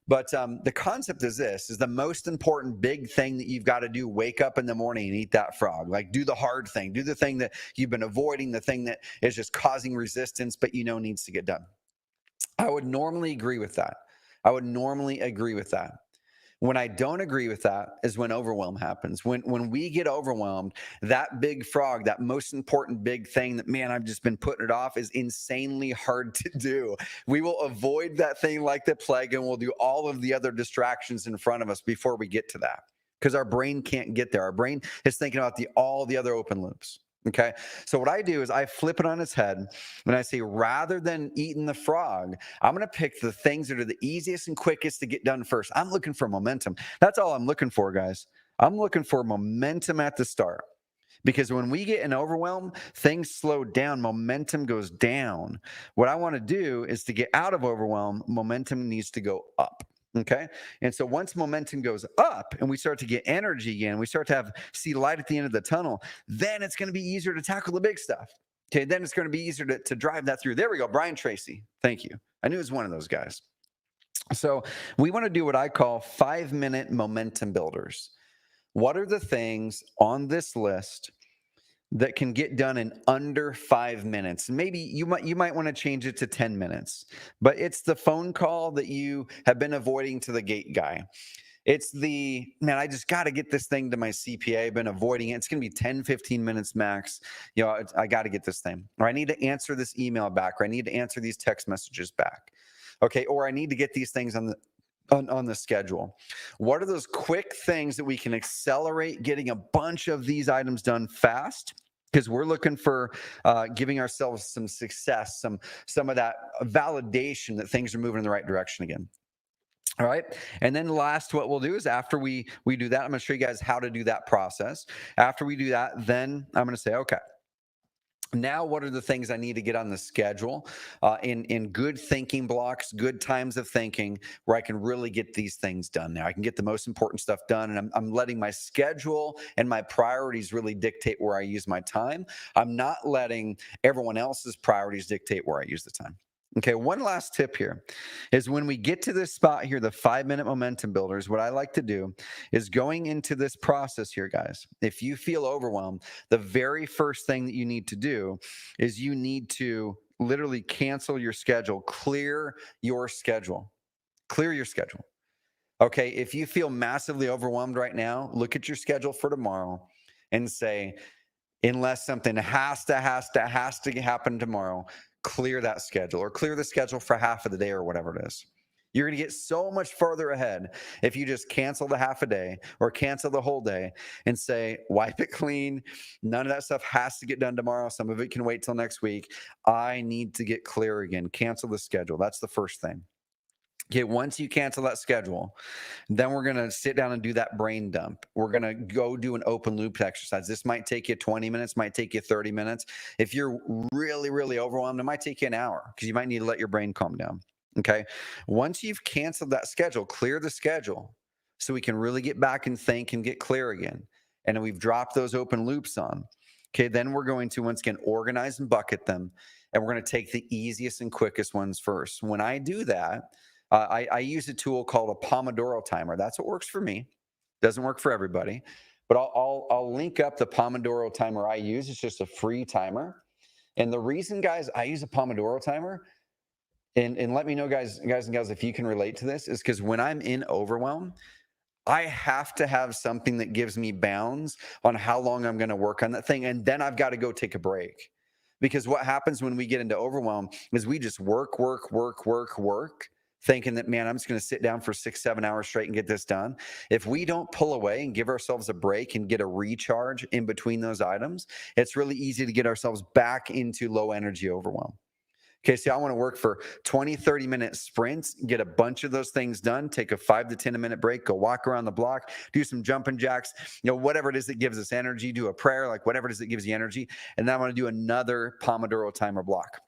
Speaker 1: But the concept is this, is the most important big thing that you've got to do, wake up in the morning and eat that frog. Like do the hard thing, do the thing that you've been avoiding, the thing that is just causing resistance, but you know needs to get done. I would normally agree with that. When I don't agree with that is when overwhelm happens. When we get overwhelmed, that big frog, that most important big thing that, man, I've just been putting it off is insanely hard to do. We will avoid that thing like the plague and we'll do all of the other distractions in front of us before we get to that because our brain can't get there. Our brain is thinking about all the other open loops. Okay. So what I do is I flip it on its head and I say, rather than eating the frog, I'm going to pick the things that are the easiest and quickest to get done first. I'm looking for momentum. That's all I'm looking for, guys. I'm looking for momentum at the start. Because when we get in overwhelm, things slow down, momentum goes down. What I want to do is to get out of overwhelm, momentum needs to go up. Okay. And so once momentum goes up and we start to get energy again, we start to see light at the end of the tunnel, then it's going to be easier to tackle the big stuff. Okay. Then it's going to be easier to drive that through. There we go. Brian Tracy. Thank you. I knew it was one of those guys. So we want to do what I call 5-minute momentum builders. What are the things on this list that can get done in under 5 minutes? Maybe you might want to change it to 10 minutes, but it's the phone call that you have been avoiding to the gate guy. It's the, man, I just got to get this thing to my CPA. I've been avoiding it. It's going to be 10, 15 minutes max. You know, I got to get this thing, or I need to answer this email back, or I need to answer these text messages back. Okay. Or I need to get these things on the schedule. What are those quick things that we can accelerate getting a bunch of these items done fast? Because we're looking for giving ourselves some success, some of that validation that things are moving in the right direction again. All right. And then last, what we'll do is after we do that, I'm going to show you guys how to do that process. After we do that, then I'm going to say, okay, now what are the things I need to get on the schedule in good thinking blocks, good times of thinking where I can really get these things done. Now I can get the most important stuff done, and I'm letting my schedule and my priorities really dictate where I use my time. I'm not letting everyone else's priorities dictate where I use the time. Okay, one last tip here is when we get to this spot here, the 5-minute momentum builders, what I like to do is going into this process here, guys. If you feel overwhelmed, the very first thing that you need to do is you need to literally cancel your schedule, clear your schedule, clear your schedule. Okay, if you feel massively overwhelmed right now, look at your schedule for tomorrow and say, unless something has to happen tomorrow, clear that schedule or clear the schedule for half of the day or whatever it is. You're going to get so much further ahead if you just cancel the half a day or cancel the whole day and say, wipe it clean. None of that stuff has to get done tomorrow. Some of it can wait till next week. I need to get clear again. Cancel the schedule. That's the first thing. Okay, once you cancel that schedule, then we're going to sit down and do that brain dump. We're going to go do an open loop exercise. This might take you 20 minutes, might take you 30 minutes. If you're really, really overwhelmed, it might take you an hour because you might need to let your brain calm down. Okay. Once you've canceled that schedule, clear the schedule so we can really get back and think and get clear again. And then we've dropped those open loops on. Okay. Then we're going to once again organize and bucket them. And we're going to take the easiest and quickest ones first. When I do that, I use a tool called a Pomodoro timer. That's what works for me. Doesn't work for everybody, but I'll link up the Pomodoro timer I use. It's just a free timer. And the reason, guys, I use a Pomodoro timer, and let me know, guys and gals, if you can relate to this, is because when I'm in overwhelm, I have to have something that gives me bounds on how long I'm going to work on that thing. And then I've got to go take a break. Because what happens when we get into overwhelm is we just work, thinking that, man, I'm just going to sit down for 6-7 hours straight and get this done. If we don't pull away and give ourselves a break and get a recharge in between those items, it's really easy to get ourselves back into low energy overwhelm. Okay, so I want to work for 20, 30-minute sprints, get a bunch of those things done, take a 5 to 10-minute break, go walk around the block, do some jumping jacks, whatever it is that gives us energy, do a prayer, like whatever it is that gives you energy. And then I want to do another Pomodoro timer block.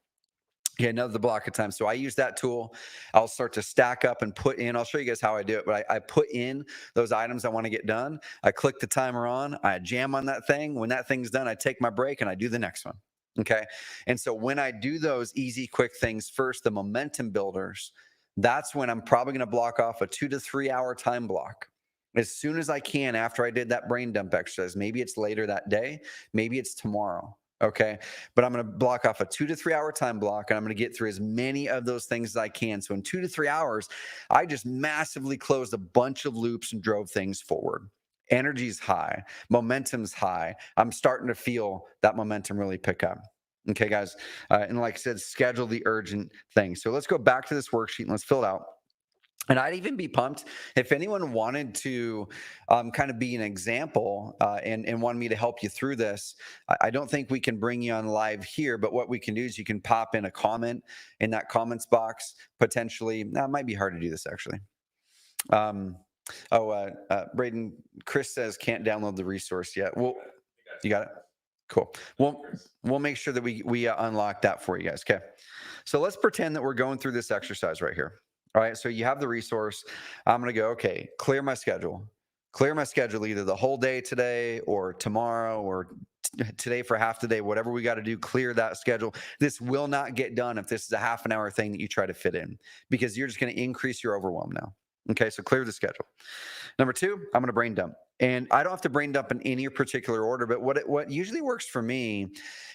Speaker 1: Okay, another block of time. So I use that tool. I'll start to stack up and put in. I'll show you guys how I do it, but I put in those items I want to get done. I click the timer on. I jam on that thing. When that thing's done, I take my break and I do the next one. Okay. And so when I do those easy, quick things first, the momentum builders, that's when I'm probably going to block off a 2 to 3 hour time block as soon as I can after I did that brain dump exercise. Maybe it's later that day. Maybe it's tomorrow. Okay. But I'm going to block off a 2 to 3 hour time block and I'm going to get through as many of those things as I can. So in 2 to 3 hours, I just massively closed a bunch of loops and drove things forward. Energy's high, momentum's high. I'm starting to feel that momentum really pick up. Okay, guys. And like I said, schedule the urgent things. So let's go back to this worksheet and let's fill it out. And I'd even be pumped if anyone wanted to kind of be an example and wanted me to help you through this. I don't think we can bring you on live here, but what we can do is you can pop in a comment in that comments box potentially. Now, it might be hard to do this actually. Braden, Chris says can't download the resource yet. Well, you got it? Cool. We'll make sure that we unlock that for you guys. Okay. So let's pretend that we're going through this exercise right here. All right. So you have the resource. I'm going to go, okay, clear my schedule either the whole day today or tomorrow or today for half the day, whatever we got to do, clear that schedule. This will not get done if this is a half an hour thing that you try to fit in because you're just going to increase your overwhelm now. Okay, so clear the schedule. Number 2, I'm going to brain dump. And I don't have to brain dump in any particular order, but what usually works for me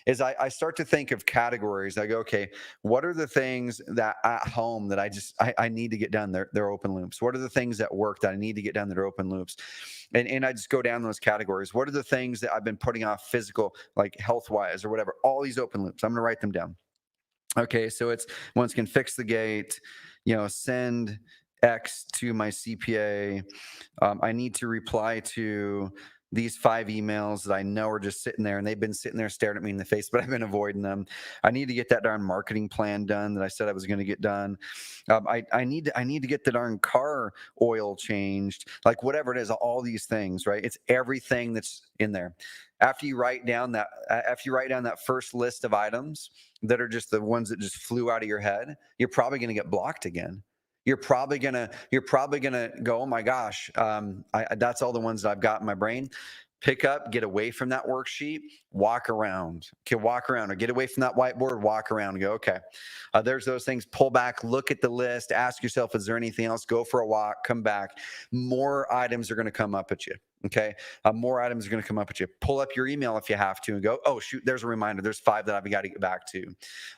Speaker 1: is I start to think of categories. I go, okay, what are the things that at home that I need to get done? They're open loops. What are the things at work that I need to get done that are open loops? And I just go down those categories. What are the things that I've been putting off physical, like health-wise or whatever? All these open loops. I'm going to write them down. Okay, so it's once can fix the gate, send X to my CPA. I need to reply to these 5 emails that I know are just sitting there and they've been sitting there staring at me in the face, but I've been avoiding them. I need to get that darn marketing plan done that I said I was going to get done. I need to get the darn car oil changed, like whatever it is, all these things, right? It's everything that's in there. After you write down that first list of items that are just the ones that just flew out of your head, you're probably going to get blocked again. You're probably gonna go, oh my gosh, that's all the ones that I've got in my brain. Pick up, get away from that worksheet, walk around. Okay, walk around or get away from that whiteboard, walk around and go, okay, there's those things. Pull back, look at the list, ask yourself, is there anything else? Go for a walk, come back. More items are going to come up at you. Okay, more items are going to come up at you. Pull up your email if you have to and go, oh, shoot, there's a reminder. There's 5 that I've got to get back to.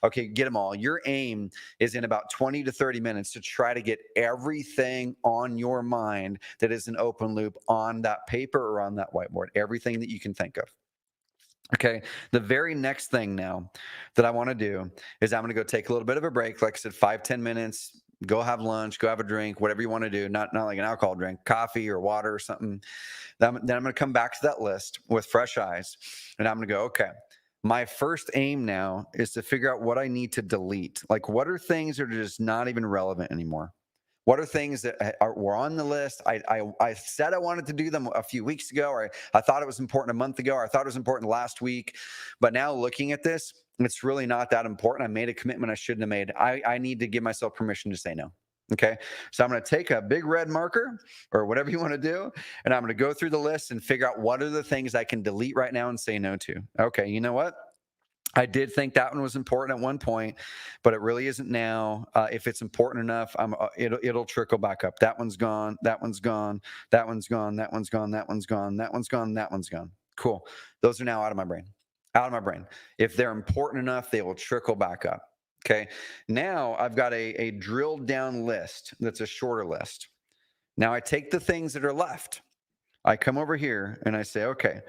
Speaker 1: Okay, get them all. Your aim is in about 20 to 30 minutes to try to get everything on your mind that is an open loop on that paper or on that whiteboard, everything that you can think of. Okay, the very next thing now that I want to do is I'm going to go take a little bit of a break, like I said, 5-10 minutes, go have lunch, go have a drink, whatever you want to do, not like an alcohol drink, coffee or water or something. Then I'm going to come back to that list with fresh eyes and I'm going to go, okay, my first aim now is to figure out what I need to delete. Like what are things that are just not even relevant anymore? What are things that were on the list? I said I wanted to do them a few weeks ago, or I thought it was important a month ago, or I thought it was important last week. But now looking at this, it's really not that important. I made a commitment I shouldn't have made. I need to give myself permission to say no. Okay. So I'm going to take a big red marker or whatever you want to do, and I'm going to go through the list and figure out what are the things I can delete right now and say no to. Okay. You know what? I did think that one was important at one point, but it really isn't now. If it's important enough, it'll trickle back up. That one's gone. That one's gone. That one's gone. That one's gone. That one's gone. That one's gone. That one's gone. Cool. Those are now out of my brain. Out of my brain. If they're important enough, they will trickle back up. Okay. Now I've got a drilled down list that's a shorter list. Now I take the things that are left. I come over here and I say, okay,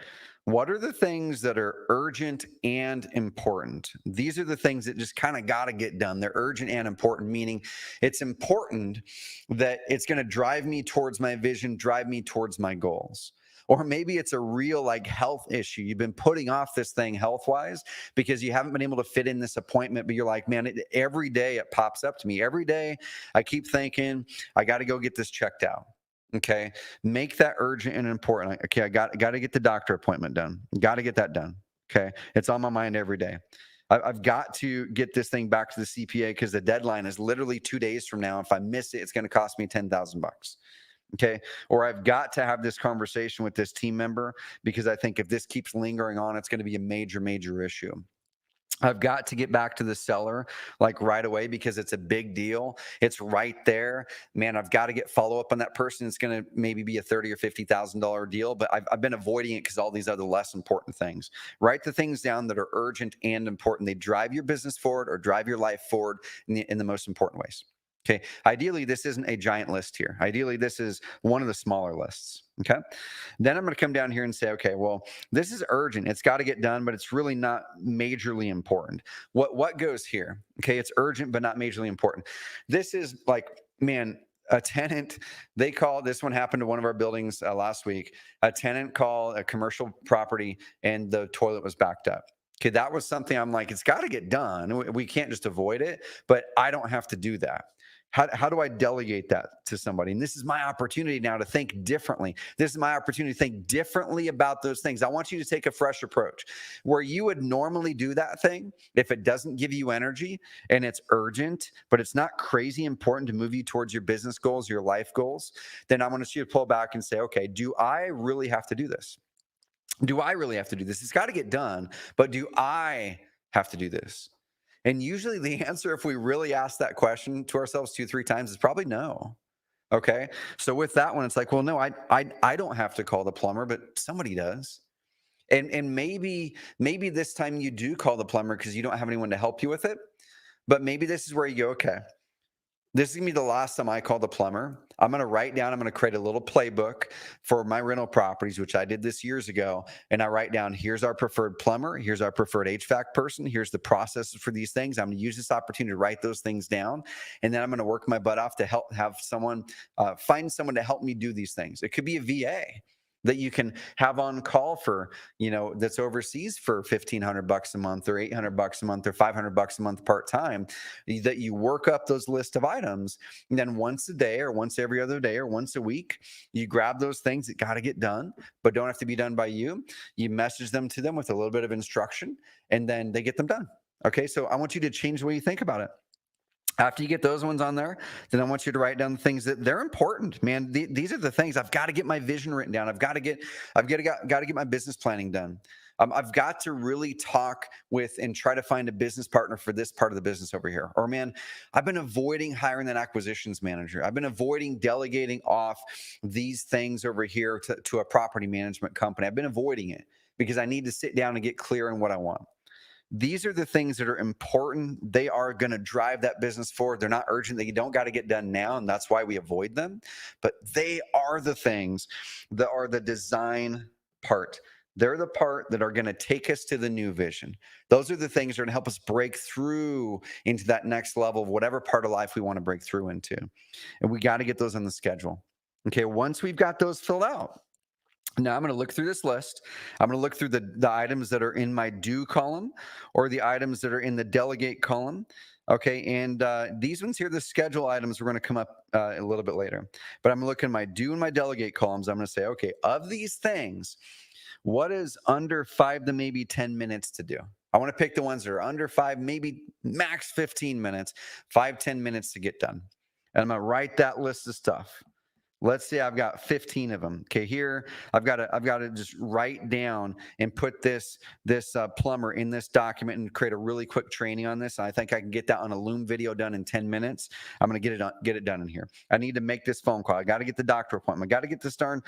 Speaker 1: what are the things that are urgent and important? These are the things that just kind of got to get done. They're urgent and important, meaning it's important that it's going to drive me towards my vision, drive me towards my goals. Or maybe it's a real like health issue. You've been putting off this thing health wise because you haven't been able to fit in this appointment, but you're like, man, every day it pops up to me. Every day I keep thinking, I got to go get this checked out. Okay. Make that urgent and important. Okay. I got to get the doctor appointment done. Got to get that done. Okay. It's on my mind every day. I've got to get this thing back to the CPA because the deadline is literally 2 days from now. If I miss it, it's going to cost me $10,000. Okay. Or I've got to have this conversation with this team member because I think if this keeps lingering on, it's going to be a major, major issue. I've got to get back to the seller like right away because it's a big deal. It's right there, man. I've got to get follow up on that person. It's going to maybe be a $30,000 or $50,000 deal, but I've been avoiding it because all these other less important things. Write the things down that are urgent and important. They drive your business forward or drive your life forward in the most important ways. Okay. Ideally, this isn't a giant list here. Ideally, this is one of the smaller lists. Okay. Then I'm going to come down here and say, okay, well, this is urgent. It's got to get done, but it's really not majorly important. What goes here? Okay. It's urgent, but not majorly important. This is like, man, a tenant, they call, this one happened to one of our buildings last week. A tenant called a commercial property and the toilet was backed up. Okay, that was something I'm like, it's got to get done. We can't just avoid it, but I don't have to do that. How do I delegate that to somebody? And this is my opportunity now to think differently. This is my opportunity to think differently about those things. I want you to take a fresh approach where you would normally do that thing. If it doesn't give you energy and it's urgent, but it's not crazy important to move you towards your business goals, your life goals, then I want you to pull back and say, okay, do I really have to do this? Do I really have to do this? It's got to get done, but do I have to do this? And usually the answer, if we really ask that question to ourselves 2, 3 times, is probably no. Okay. So with that one, it's like, well, no, I don't have to call the plumber, but somebody does. And maybe this time you do call the plumber because you don't have anyone to help you with it. But maybe this is where you go, okay, this is going to be the last time I call the plumber. I'm going to write down, I'm going to create a little playbook for my rental properties, which I did this years ago. And I write down, here's our preferred plumber. Here's our preferred HVAC person. Here's the processes for these things. I'm going to use this opportunity to write those things down. And then I'm going to work my butt off to help have someone, find someone to help me do these things. It could be a VA that you can have on call for, that's overseas for $1,500 a month or $800 a month or $500 a month part-time, that you work up those list of items. And then once a day or once every other day or once a week, you grab those things that got to get done, but don't have to be done by you. You message them to them with a little bit of instruction and then they get them done. Okay. So I want you to change the way you think about it. After you get those ones on there, then I want you to write down the things that they're important, man. These are the things I've got to get my vision written down. I've got to get my business planning done. I've got to really talk with and try to find a business partner for this part of the business over here. Or man, I've been avoiding hiring an acquisitions manager. I've been avoiding delegating off these things over here to a property management company. I've been avoiding it because I need to sit down and get clear on what I want. These are the things that are important. They are going to drive that business forward. They're not urgent. They don't got to get done now, and that's why we avoid them. But they are the things that are the design part. They're the part that are going to take us to the new vision. Those are the things that are going to help us break through into that next level of whatever part of life we want to break through into. And we got to get those on the schedule. Okay, once we've got those filled out, now I'm going to look through this list. I'm going to look through the items that are in my do column or the items that are in the delegate column. Okay, and these ones here, the schedule items, we're going to come up a little bit later. But I'm looking at my do and my delegate columns. I'm going to say, okay, of these things, what is under 5 to maybe 10 minutes to do? I want to pick the ones that are under 5, maybe max 15 minutes, 5-10 minutes to get done. And I'm going to write that list of stuff. Let's say I've got 15 of them. Okay, here I've got to just write down and put this plumber in this document and create a really quick training on this. I think I can get that on a Loom video done in 10 minutes. I'm going to get it done in here. I need to make this phone call. I got to get the doctor appointment. I got to get this darn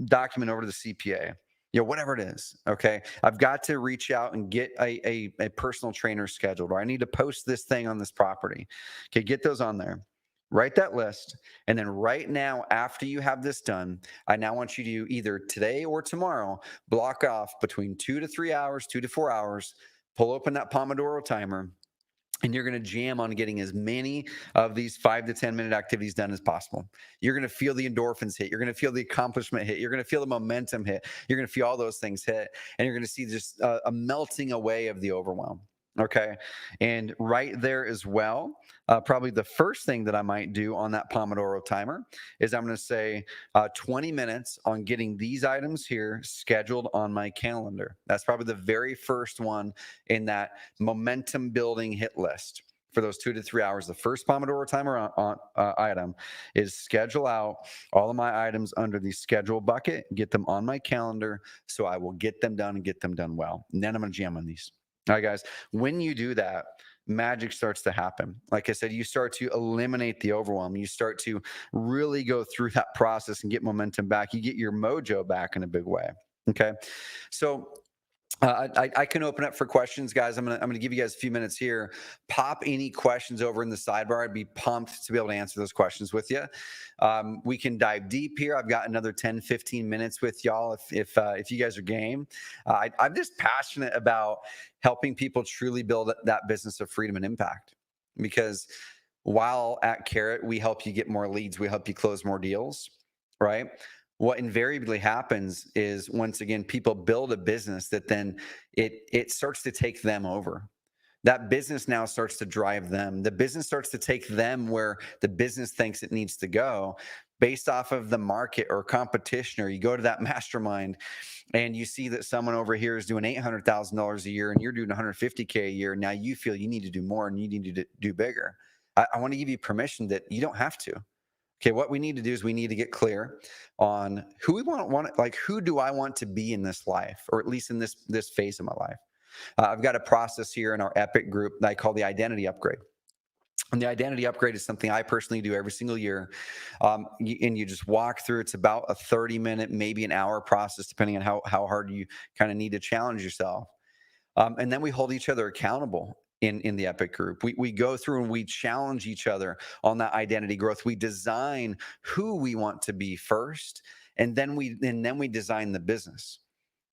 Speaker 1: document over to the CPA. Whatever it is. Okay, I've got to reach out and get a personal trainer scheduled, or I need to post this thing on this property. Okay, get those on there. Write that list. And then right now, after you have this done, I now want you to either today or tomorrow block off between 2 to 3 hours, 2 to 4 hours, pull open that Pomodoro timer, and you're going to jam on getting as many of these 5 to 10 minute activities done as possible. You're going to feel the endorphins hit. You're going to feel the accomplishment hit. You're going to feel the momentum hit. You're going to feel all those things hit. And you're going to see just a melting away of the overwhelm. Okay. And right there as well, probably the first thing that I might do on that Pomodoro timer is I'm going to say 20 minutes on getting these items here scheduled on my calendar. That's probably the very first one in that momentum building hit list for those 2 to 3 hours. The first Pomodoro timer item is schedule out all of my items under the schedule bucket, get them on my calendar so I will get them done and get them done well. And then I'm going to jam on these. All right, guys, when you do that, magic starts to happen. Like I said, you start to eliminate the overwhelm. You start to really go through that process and get momentum back. You get your mojo back in a big way. Okay. So I can open up for questions, guys. I'm gonna give you guys a few minutes here. Pop any questions over in the sidebar. I'd be pumped to be able to answer those questions with you. We can dive deep here. I've got another 10-15 minutes with y'all if you guys are game. I'm just passionate about helping people truly build that business of freedom and impact, because while at Carrot, we help you get more leads, we help you close more deals, right? What invariably happens is, once again, people build a business that then it starts to take them over. That business now starts to drive them. The business starts to take them where the business thinks it needs to go based off of the market or competition. Or you go to that mastermind and you see that someone over here is doing $800,000 a year and you're doing $150K a year. Now you feel you need to do more and you need to do bigger. I want to give you permission that you don't have to. Okay, what we need to do is we need to get clear on who we want, like, who do I want to be in this life, or at least in this phase of my life. I've got a process here in our Epic group that I call the identity upgrade. And the identity upgrade is something I personally do every single year. And you just walk through. It's about a 30-minute, maybe an hour process, depending on how hard you kind of need to challenge yourself. And then we hold each other accountable in the Epic group. We go through and we challenge each other on that identity growth. We design who we want to be first, and then we design the business.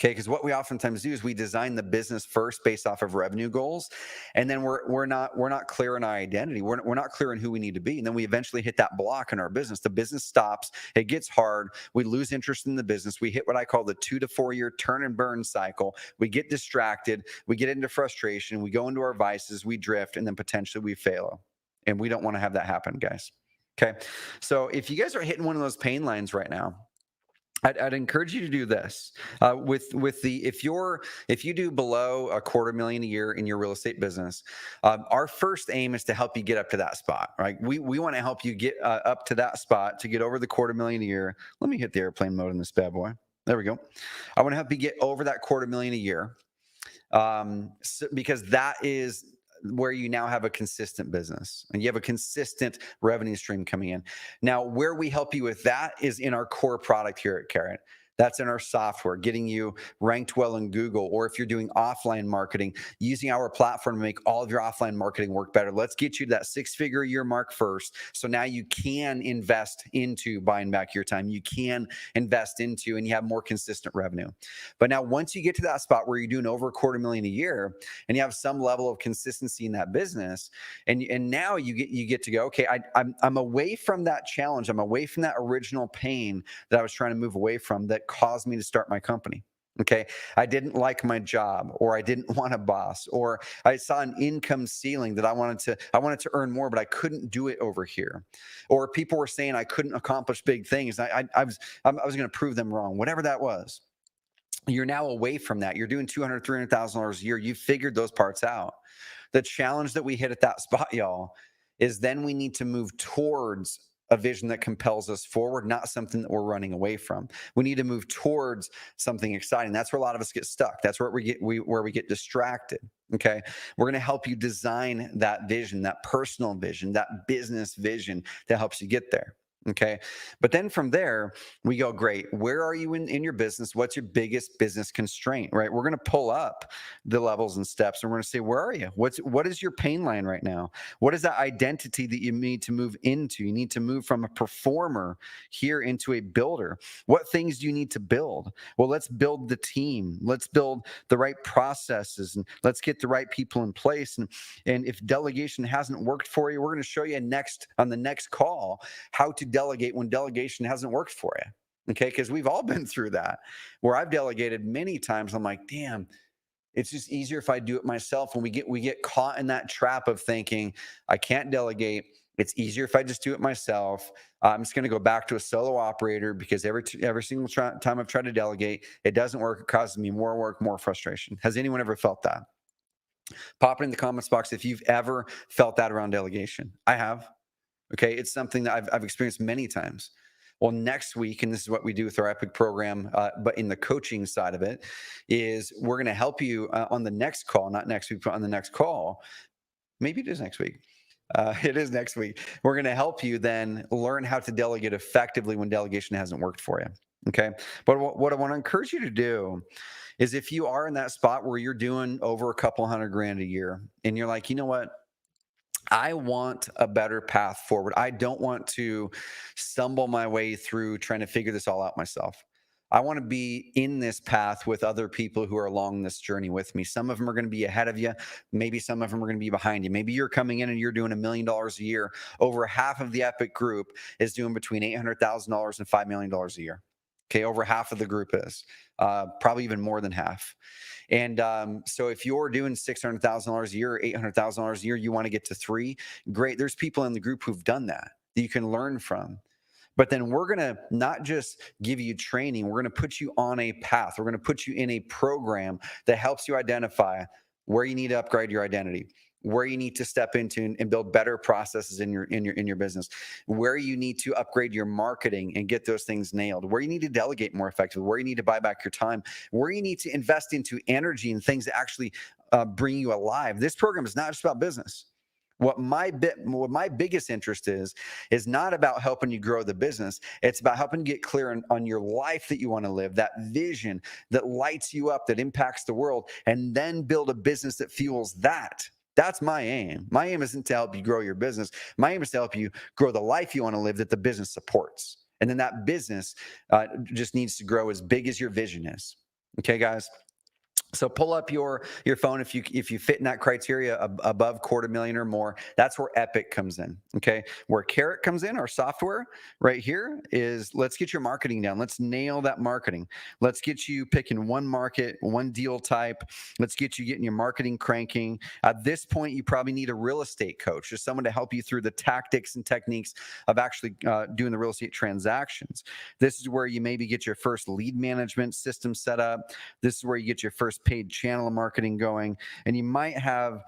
Speaker 1: Okay, because what we oftentimes do is we design the business first based off of revenue goals, and then we're not clear on our identity. We're not clear on who we need to be, and then we eventually hit that block in our business. The business stops. It gets hard. We lose interest in the business. We hit what I call the 2 to 4 year turn and burn cycle. We get distracted. We get into frustration. We go into our vices. We drift, and then potentially we fail. And we don't want to have that happen, guys. Okay, so if you guys are hitting one of those pain lines right now, I'd encourage you to do this if you do below $250,000 a year in your real estate business. Our first aim is to help you get up to that spot, right? We want to help you get up to that spot to get over the $250,000 a year. Let me hit the airplane mode in this bad boy. There we go. I want to help you get over that $250,000 a year, because that is where you now have a consistent business and you have a consistent revenue stream coming in. Now, where we help you with that is in our core product here at Carrot. That's in our software, getting you ranked well in Google, or if you're doing offline marketing, using our platform to make all of your offline marketing work better. Let's get you to that 6-figure a year mark first. So now you can invest into buying back your time. You can invest into, and you have more consistent revenue. But now once you get to that spot where you're doing over $250,000 a year and you have some level of consistency in that business, and now you get to go, okay, I'm away from that challenge. I'm away from that original pain that I was trying to move away from that caused me to start my company. Okay. I didn't like my job, or I didn't want a boss, or I saw an income ceiling that I wanted to earn more, but I couldn't do it over here. Or people were saying I couldn't accomplish big things. I was going to prove them wrong, whatever that was. You're now away from that. You're doing 200, $300,000 a year. You've figured those parts out. The challenge that we hit at that spot, y'all, is then we need to move towards a vision that compels us forward, not something that we're running away from. We need to move towards something exciting. That's where a lot of us get stuck. That's where we get distracted. Okay. We're going to help you design that vision, that personal vision, that business vision that helps you get there. Okay. But then from there, we go, great. Where are you in your business? What's your biggest business constraint, right? We're going to pull up the levels and steps, and we're going to say, where are you? What is your pain line right now? What is that identity that you need to move into? You need to move from a performer here into a builder. What things do you need to build? Well, let's build the team. Let's build the right processes, and let's get the right people in place. And if delegation hasn't worked for you, we're going to show you on the next call how to delegate when delegation hasn't worked for you. Okay. Because we've all been through that, where I've delegated many times. I'm like, damn, it's just easier if I do it myself. And we get caught in that trap of thinking, I can't delegate. It's easier if I just do it myself. I'm just going to go back to a solo operator, because every single time I've tried to delegate, it doesn't work. It causes me more work, more frustration. Has anyone ever felt that? Pop it in the comments box if you've ever felt that around delegation. I have. Okay. It's something that I've experienced many times. Well, next week, and this is what we do with our Epic program, but in the coaching side of it, is we're going to help you on the next call, not next week, but on the next call. Maybe it is next week. It is next week. We're going to help you then learn how to delegate effectively when delegation hasn't worked for you. Okay. But what I want to encourage you to do is, if you are in that spot where you're doing over a couple $100,000 a year, and you're like, you know what? I want a better path forward. I don't want to stumble my way through trying to figure this all out myself. I want to be in this path with other people who are along this journey with me. Some of them are going to be ahead of you. Maybe some of them are going to be behind you. Maybe you're coming in and you're doing $1 million a year. Over half of the Epic group is doing between $800,000 and $5 million a year. Okay, over half of the group is, probably even more than half. And so if you're doing $600,000 a year, or $800,000 a year, you want to get to 3, great. There's people in the group who've done that you can learn from. But then we're going to not just give you training, we're going to put you on a path. We're going to put you in a program that helps you identify where you need to upgrade your identity, where you need to step into and build better processes in your business, where you need to upgrade your marketing and get those things nailed, where you need to delegate more effectively, where you need to buy back your time, where you need to invest into energy and things that actually bring you alive. This program is not just about business. What my biggest interest is not about helping you grow the business. It's about helping you get clear on your life that you want to live, that vision that lights you up, that impacts the world, and then build a business that fuels that. That's my aim. My aim isn't to help you grow your business. My aim is to help you grow the life you want to live that the business supports. And then that business just needs to grow as big as your vision is. Okay, guys? So pull up your phone if you fit in that criteria above $250,000 or more. That's where Epic comes in. Okay, where Carrot comes in, our software right here, is let's get your marketing down. Let's nail that marketing. Let's get you picking one market, one deal type. Let's get you getting your marketing cranking. At this point, you probably need a real estate coach, just someone to help you through the tactics and techniques of actually doing the real estate transactions. This is where you maybe get your first lead management system set up. This is where you get your first paid channel of marketing going, and you might have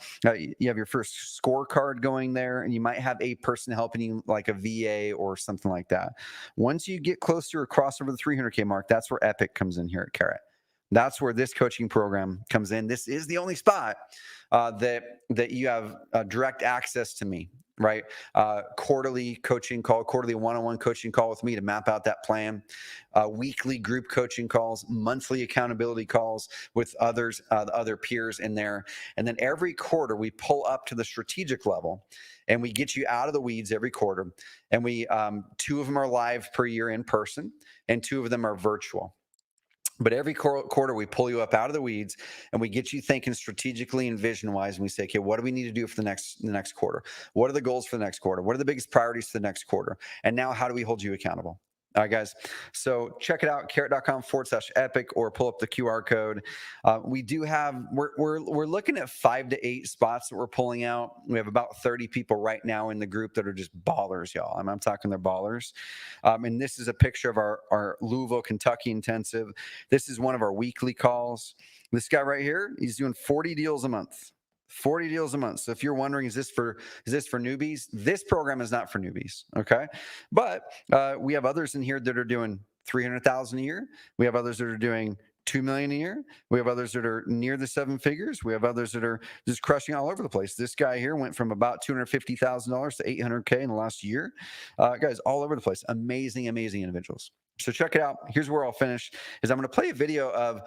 Speaker 1: your first scorecard going there, and you might have a person helping you, like a VA or something like that. Once you get closer or cross over the 300K mark, that's where Epic comes in here at Carrot. That's where this coaching program comes in. This is the only spot that you have direct access to me, right? Quarterly coaching call, quarterly one-on-one coaching call with me to map out that plan, weekly group coaching calls, monthly accountability calls with others, other peers in there. And then every quarter we pull up to the strategic level and we get you out of the weeds every quarter. And we, 2 of them are live per year in person and 2 of them are virtual. But every quarter, we pull you up out of the weeds and we get you thinking strategically and vision wise. And we say, okay, what do we need to do for the next quarter? What are the goals for the next quarter? What are the biggest priorities for the next quarter? And now, how do we hold you accountable? All right, guys. So check it out, carrot.com/epic, or pull up the QR code. We do have, we're looking at 5 to 8 spots that we're pulling out. We have about 30 people right now in the group that are just ballers, y'all. I'm talking they're ballers. And this is a picture of our Louisville, Kentucky intensive. This is one of our weekly calls. This guy right here, he's doing 40 deals a month. 40 deals a month. So if you're wondering, is this for newbies? This program is not for newbies. Okay. But we have others in here that are doing 300,000 a year. We have others that are doing 2 million a year. We have others that are near the 7 figures. We have others that are just crushing all over the place. This guy here went from about $250,000 to $800K in the last year. Guys, all over the place. Amazing, amazing individuals. So check it out. Here's where I'll finish, is I'm going to play a video of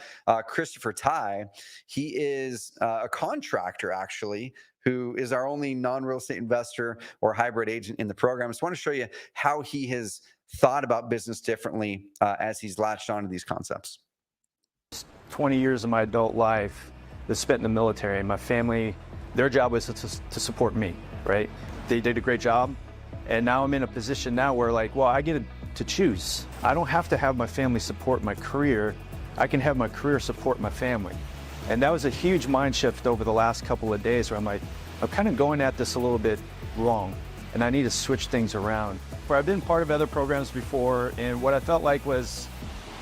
Speaker 1: Christopher Ty. He is a contractor, actually, who is our only non-real estate investor or hybrid agent in the program. I just want to show you how he has thought about business differently as he's latched onto these concepts.
Speaker 2: 20 years of my adult life was spent in the military, and my family, their job was to support me, right? They did a great job, and now I'm in a position now where, like, well, I get to choose. I don't have to have my family support my career. I can have my career support my family. And that was a huge mind shift over the last couple of days, where I'm like, I'm kind of going at this a little bit wrong, and I need to switch things around. Where I've been part of other programs before, and what I felt like was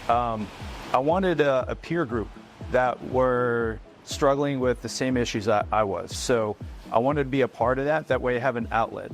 Speaker 2: I wanted a peer group that were struggling with the same issues I was. So I wanted to be a part of that. That way I have an outlet.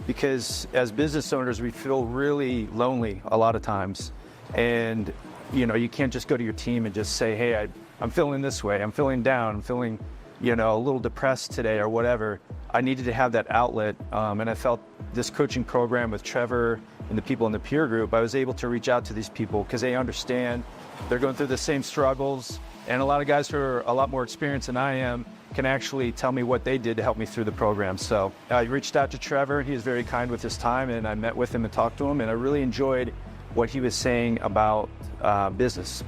Speaker 2: Because as business owners, we feel really lonely a lot of times. And, you know, you can't just go to your team and just say, hey, I'm feeling this way. I'm feeling down. I'm feeling, you know, a little depressed today or whatever. I needed to have that outlet. And I felt this coaching program with Trevor and the people in the peer group, I was able to reach out to these people because they understand. They're going through the same struggles. And a lot of guys who are a lot more experienced than I am can actually tell me what they did to help me through the program. So I reached out to Trevor. He was very kind with his time, and I met with him and talked to him, and I really enjoyed what he was saying about business.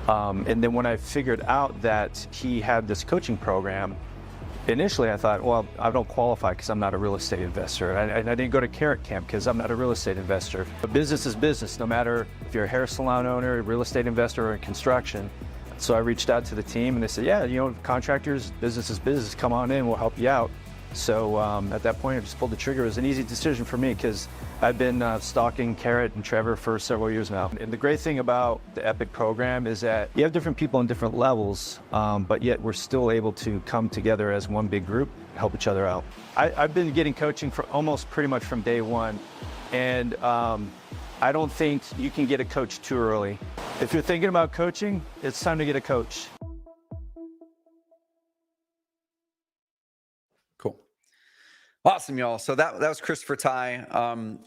Speaker 2: And then when I figured out that he had this coaching program, initially I thought, well, I don't qualify because I'm not a real estate investor. And I didn't go to Carrot Camp because I'm not a real estate investor. But business is business, no matter if you're a hair salon owner, a real estate investor, or in construction. So I reached out to the team, and they said, yeah, you know, contractors, business is business, come on in, we'll help you out. So at that point, I just pulled the trigger. It was an easy decision for me because I've been stalking Carrot and Trevor for several years now. And the great thing about the Epic program is that you have different people on different levels, but yet we're still able to come together as one big group and help each other out. I've been getting coaching for almost pretty much from day one. And I don't think you can get a coach too early. If you're thinking about coaching, it's time to get a coach.
Speaker 1: Cool. Awesome, y'all. So that was Christopher Ty.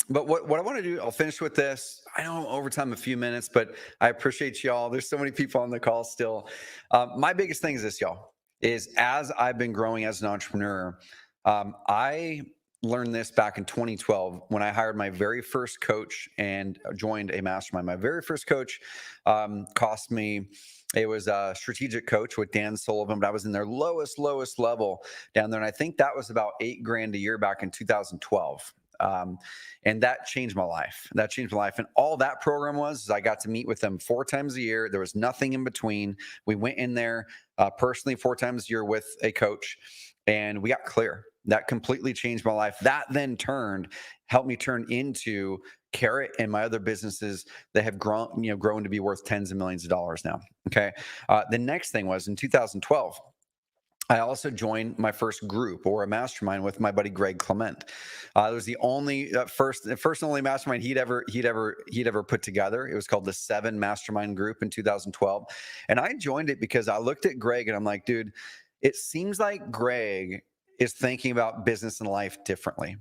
Speaker 1: But what I want to do, I'll finish with this. I know I'm over time a few minutes, but I appreciate y'all. There's so many people on the call still. My biggest thing is this, y'all, is as I've been growing as an entrepreneur, I learned this back in 2012 when I hired my very first coach and joined a mastermind. My very first coach cost me, it was a strategic coach with Dan Sullivan, but I was in their lowest level down there. And I think that was about $8,000 a year back in 2012. And that changed my life. And all that program was is I got to meet with them 4 times a year. There was nothing in between. We went in there personally 4 times a year with a coach, and we got clear. That completely changed my life. That then helped me turn into Carrot and my other businesses that have grown to be worth tens of millions of dollars now. Okay. The next thing was in 2012. I also joined my first group or a mastermind with my buddy Greg Clement. It was the only first and only mastermind he'd ever put together. It was called the 7 Mastermind Group in 2012, and I joined it because I looked at Greg and I'm like, dude, it seems like Greg is thinking about business and life differently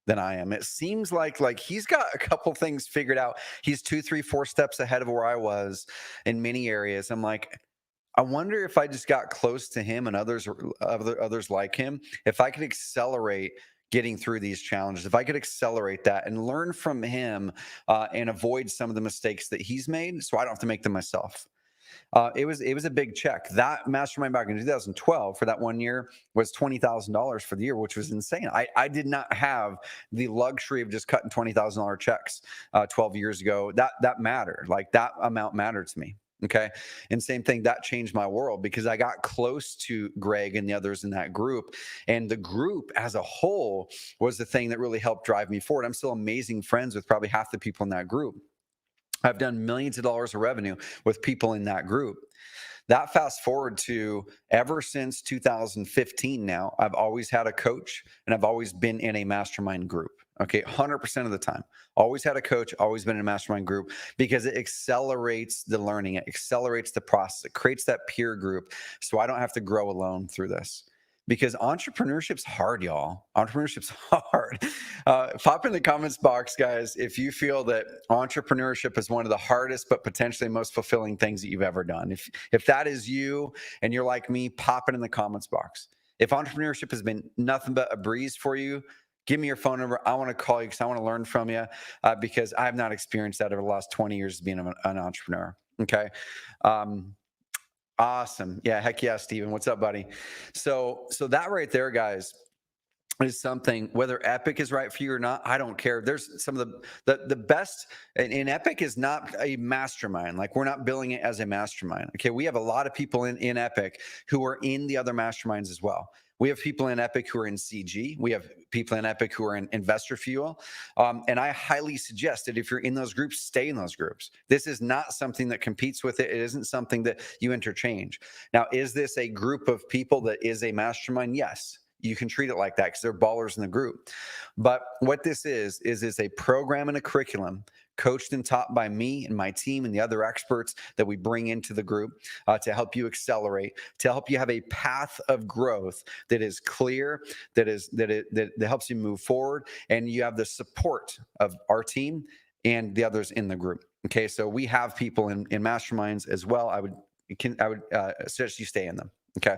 Speaker 1: than I am. It seems like he's got a couple things figured out. He's 2, 3, 4 steps ahead of where I was in many areas. I'm like, I wonder if I just got close to him and others like him, if I could accelerate getting through these challenges, if I could accelerate that and learn from him and avoid some of the mistakes that he's made so I don't have to make them myself. It was a big check. That mastermind back in 2012 for that 1 year was $20,000 for the year, which was insane. I did not have the luxury of just cutting $20,000 checks 12 years ago. That mattered. Like that amount mattered to me. Okay. And same thing, that changed my world because I got close to Greg and the others in that group. And the group as a whole was the thing that really helped drive me forward. I'm still amazing friends with probably half the people in that group. I've done millions of dollars of revenue with people in that group. That fast forward to ever since 2015 now, I've always had a coach and I've always been in a mastermind group. Okay, 100% of the time. Always had a coach, always been in a mastermind group because it accelerates the learning, it accelerates the process, it creates that peer group so I don't have to grow alone through this. Because entrepreneurship's hard, y'all. Entrepreneurship's hard. Pop in the comments box, guys, if you feel that entrepreneurship is one of the hardest but potentially most fulfilling things that you've ever done. If that is you and you're like me, pop it in the comments box. If entrepreneurship has been nothing but a breeze for you, give me your phone number. I want to call you because I want to learn from you because I have not experienced that over the last 20 years being an entrepreneur. Okay. Awesome. Yeah. Heck yeah, Steven. What's up, buddy? So that right there, guys, is something, whether Epic is right for you or not, I don't care. There's some of the best in Epic is not a mastermind. Like we're not billing it as a mastermind. Okay. We have a lot of people in Epic who are in the other masterminds as well. We have people in Epic who are in CG. We have people in Epic who are in Investor Fuel. And I highly suggest that if you're in those groups, stay in those groups. This is not something that competes with it. It isn't something that you interchange. Now, is this a group of people that is a mastermind? Yes. You can treat it like that because they're ballers in the group. But what this is a program and a curriculum coached and taught by me and my team and the other experts that we bring into the group to help you accelerate, to help you have a path of growth that is clear, that helps you move forward, and you have the support of our team and the others in the group. Okay, so we have people in masterminds as well. I would suggest you stay in them. Okay.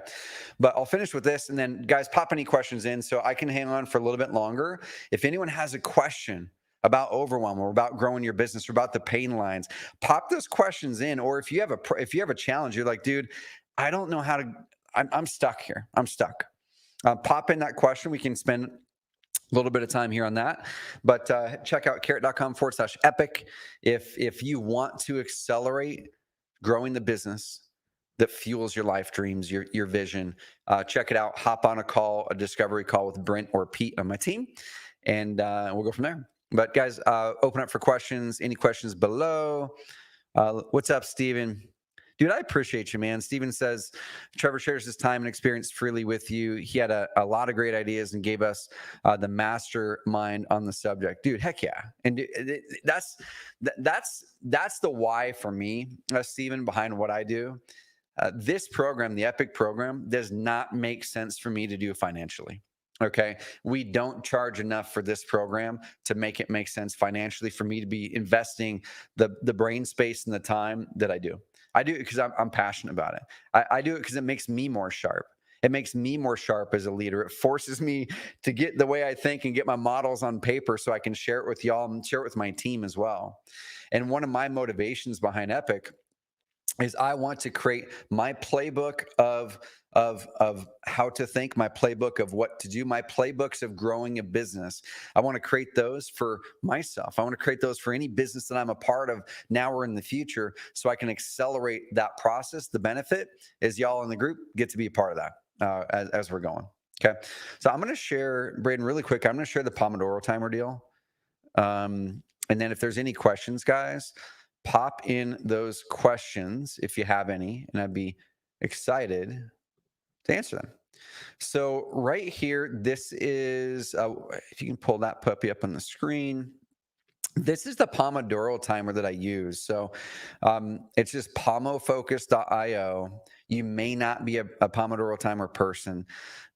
Speaker 1: But I'll finish with this and then guys, pop any questions in so I can hang on for a little bit longer. If anyone has a question about Overwhelm or about growing your business or about the pain lines, pop those questions in. Or if you have a challenge, you're like, dude, I don't know how to, I'm stuck here. I'm stuck. Pop in that question. We can spend a little bit of time here on that, but check out carrot.com/epic. If you want to accelerate growing the business that fuels your life dreams, your vision, check it out. Hop on a discovery call with Brent or Pete on my team, and we'll go from there. But guys, open up for questions. Any questions below? What's up, Steven? Dude, I appreciate you, man. Steven says, Trevor shares his time and experience freely with you. He had a lot of great ideas and gave us the mastermind on the subject. Dude, heck yeah. And that's the why for me, Steven, behind what I do. This program, the Epic program, does not make sense for me to do financially. Okay. We don't charge enough for this program to make it make sense financially for me to be investing the brain space and the time that I do. I do it because I'm passionate about it. I do it because it makes me more sharp. It makes me more sharp as a leader. It forces me to get the way I think and get my models on paper so I can share it with y'all and share it with my team as well. And one of my motivations behind Epic is I want to create my playbook of how to think, my playbook of what to do, my playbooks of growing a business. I want to create those for myself. I want to create those for any business that I'm a part of now or in the future so I can accelerate that process. The benefit is y'all in the group get to be a part of that as we're going. Okay. So I'm going to share, Braden, really quick. I'm going to share the Pomodoro timer deal. And then if there's any questions, guys, pop in those questions if you have any, and I'd be excited to answer them. So right here, this is, if you can pull that puppy up on the screen, this is the Pomodoro timer that I use. So it's just pomofocus.io. You may not be a Pomodoro timer person,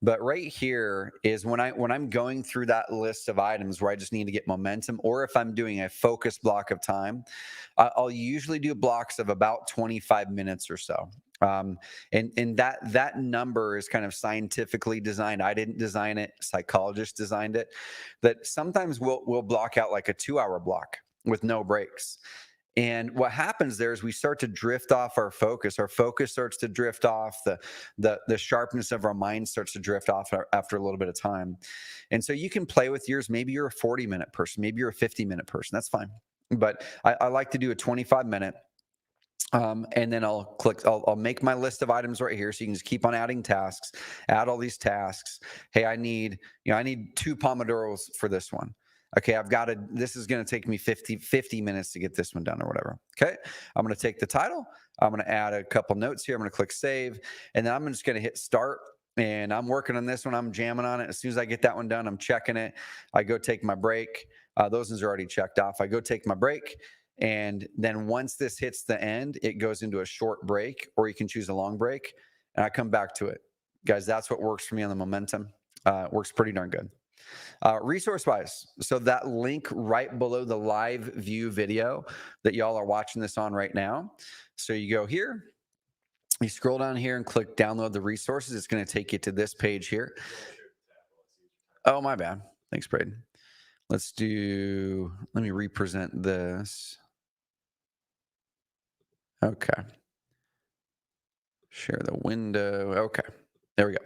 Speaker 1: but right here is when I'm going through that list of items where I just need to get momentum, or if I'm doing a focus block of time, I'll usually do blocks of about 25 minutes or so. And that number is kind of scientifically designed. I didn't design it. Psychologists designed it. That sometimes we'll block out like a 2-hour block with no breaks. And what happens there is we start to drift off our focus. Our focus starts to drift off. The sharpness of our mind starts to drift off after a little bit of time. And so you can play with yours. Maybe you're a 40-minute person. Maybe you're a 50-minute person. That's fine. But I like to do a 25-minute. And then I'll make my list of items right here. So you can just keep on adding tasks, add all these tasks. Hey, I need 2 Pomodoros for this one. Okay, this is going to take me 50 minutes to get this one done or whatever. Okay, I'm going to take the title. I'm going to add a couple notes here. I'm going to click save. And then I'm just going to hit start. And I'm working on this one. I'm jamming on it. As soon as I get that one done, I'm checking it. I go take my break. Those ones are already checked off. I go take my break. And then once this hits the end, it goes into a short break, or you can choose a long break. And I come back to it. Guys, that's what works for me on the momentum. It works pretty darn good. Resource-wise, so that link right below the live view video that y'all are watching this on right now. So you go here, you scroll down here and click download the resources. It's going to take you to this page here. Oh, my bad. Thanks, Braden. Let me represent this. Okay. Share the window. Okay. There we go.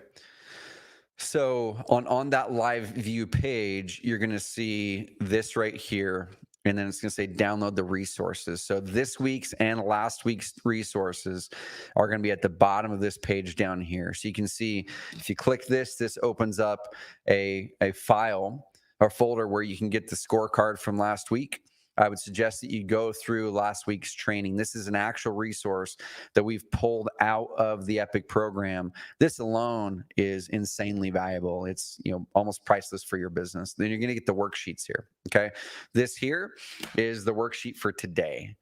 Speaker 1: So on that live view page, you're going to see this right here. And then it's going to say download the resources. So this week's and last week's resources are going to be at the bottom of this page down here. So you can see if you click this opens up a file or folder where you can get the scorecard from last week. I would suggest that you go through last week's training. This is an actual resource that we've pulled out of the Epic program. This alone is insanely valuable. It's almost priceless for your business. Then you're going to get the worksheets here. Okay, this here is the worksheet for today.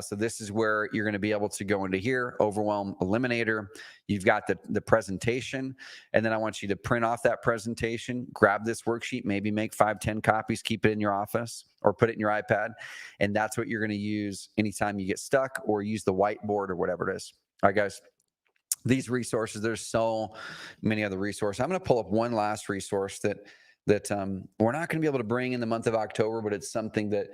Speaker 1: So this is where you're going to be able to go into here, Overwhelm Eliminator. You've got the presentation, and then I want you to print off that presentation, grab this worksheet, maybe make 5-10 copies, keep it in your office or put it in your iPad. And that's what you're going to use anytime you get stuck, or use the whiteboard or whatever it is. All right, guys. These resources, there's so many other resources. I'm going to pull up one last resource that we're not going to be able to bring in the month of October, but it's something that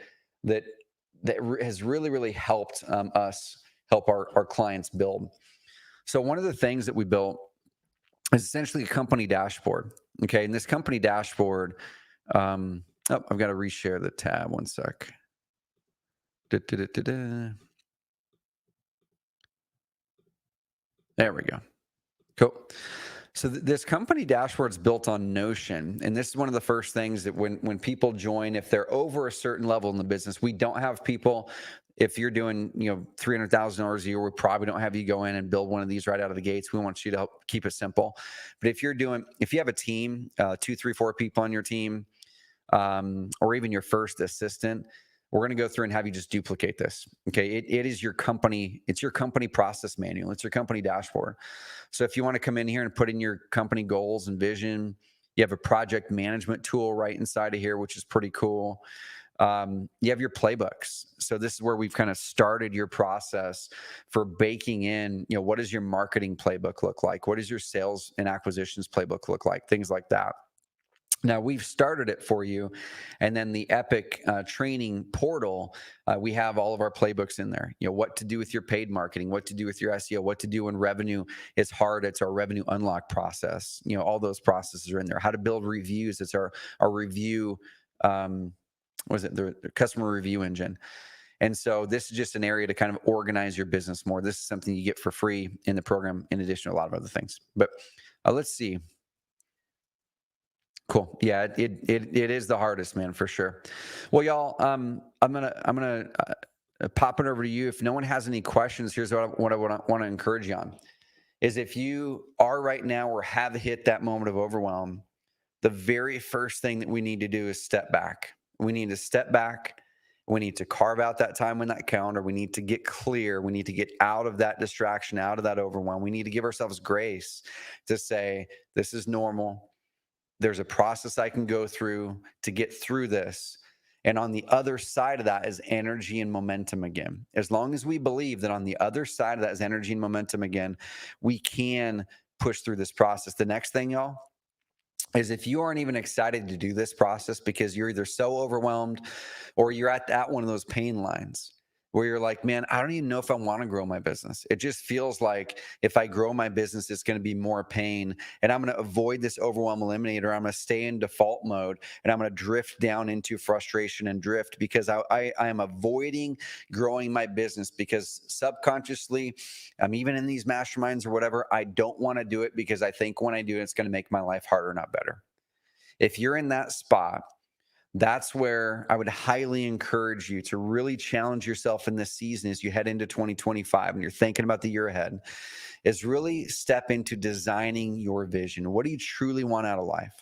Speaker 1: has really helped us help our clients build. So one of the things that we built is essentially a company dashboard. Okay, and this company dashboard, I've got to reshare the tab. One sec. There we go. Cool. So this company dashboard is built on Notion, and this is one of the first things that when people join, if they're over a certain level in the business, we don't have people. If you're doing $300,000 a year, we probably don't have you go in and build one of these right out of the gates. We want you to help keep it simple. But if you have a team, 2, 3, 4 people on your team, or even your first assistant, we're going to go through and have you just duplicate this. Okay. It is your company. It's your company process manual. It's your company dashboard. So if you want to come in here and put in your company goals and vision, you have a project management tool right inside of here, which is pretty cool. You have your playbooks. So this is where we've kind of started your process for baking in, what does your marketing playbook look like? What does your sales and acquisitions playbook look like? Things like that. Now we've started it for you, and then the Epic training portal, we have all of our playbooks in there. What to do with your paid marketing, what to do with your SEO, what to do when revenue is hard. It's our revenue unlock process. All those processes are in there. How to build reviews. It's our review. The customer review engine. And so this is just an area to kind of organize your business more. This is something you get for free in the program, in addition to a lot of other things. But let's see. Cool. Yeah, it is the hardest, man, for sure. Well, y'all, I'm gonna pop it over to you. If no one has any questions, here's what I want to encourage you on: is if you are right now or have hit that moment of overwhelm, the very first thing that we need to do is step back. We need to step back. We need to carve out that time in that calendar. We need to get clear. We need to get out of that distraction, out of that overwhelm. We need to give ourselves grace to say, this is normal. There's a process I can go through to get through this. And on the other side of that is energy and momentum again. As long as we believe that on the other side of that is energy and momentum again, we can push through this process. The next thing, y'all, is if you aren't even excited to do this process because you're either so overwhelmed or you're at one of those pain lines, where you're like, man, I don't even know if I want to grow my business. It just feels like if I grow my business, it's going to be more pain. And I'm going to avoid this overwhelm eliminator. I'm going to stay in default mode and I'm going to drift down into frustration and drift because I am avoiding growing my business because subconsciously, I'm even in these masterminds or whatever, I don't want to do it because I think when I do it, it's going to make my life harder, not better. If you're in that spot, that's where I would highly encourage you to really challenge yourself in this season as you head into 2025 and you're thinking about the year ahead, is really step into designing your vision. What do you truly want out of life?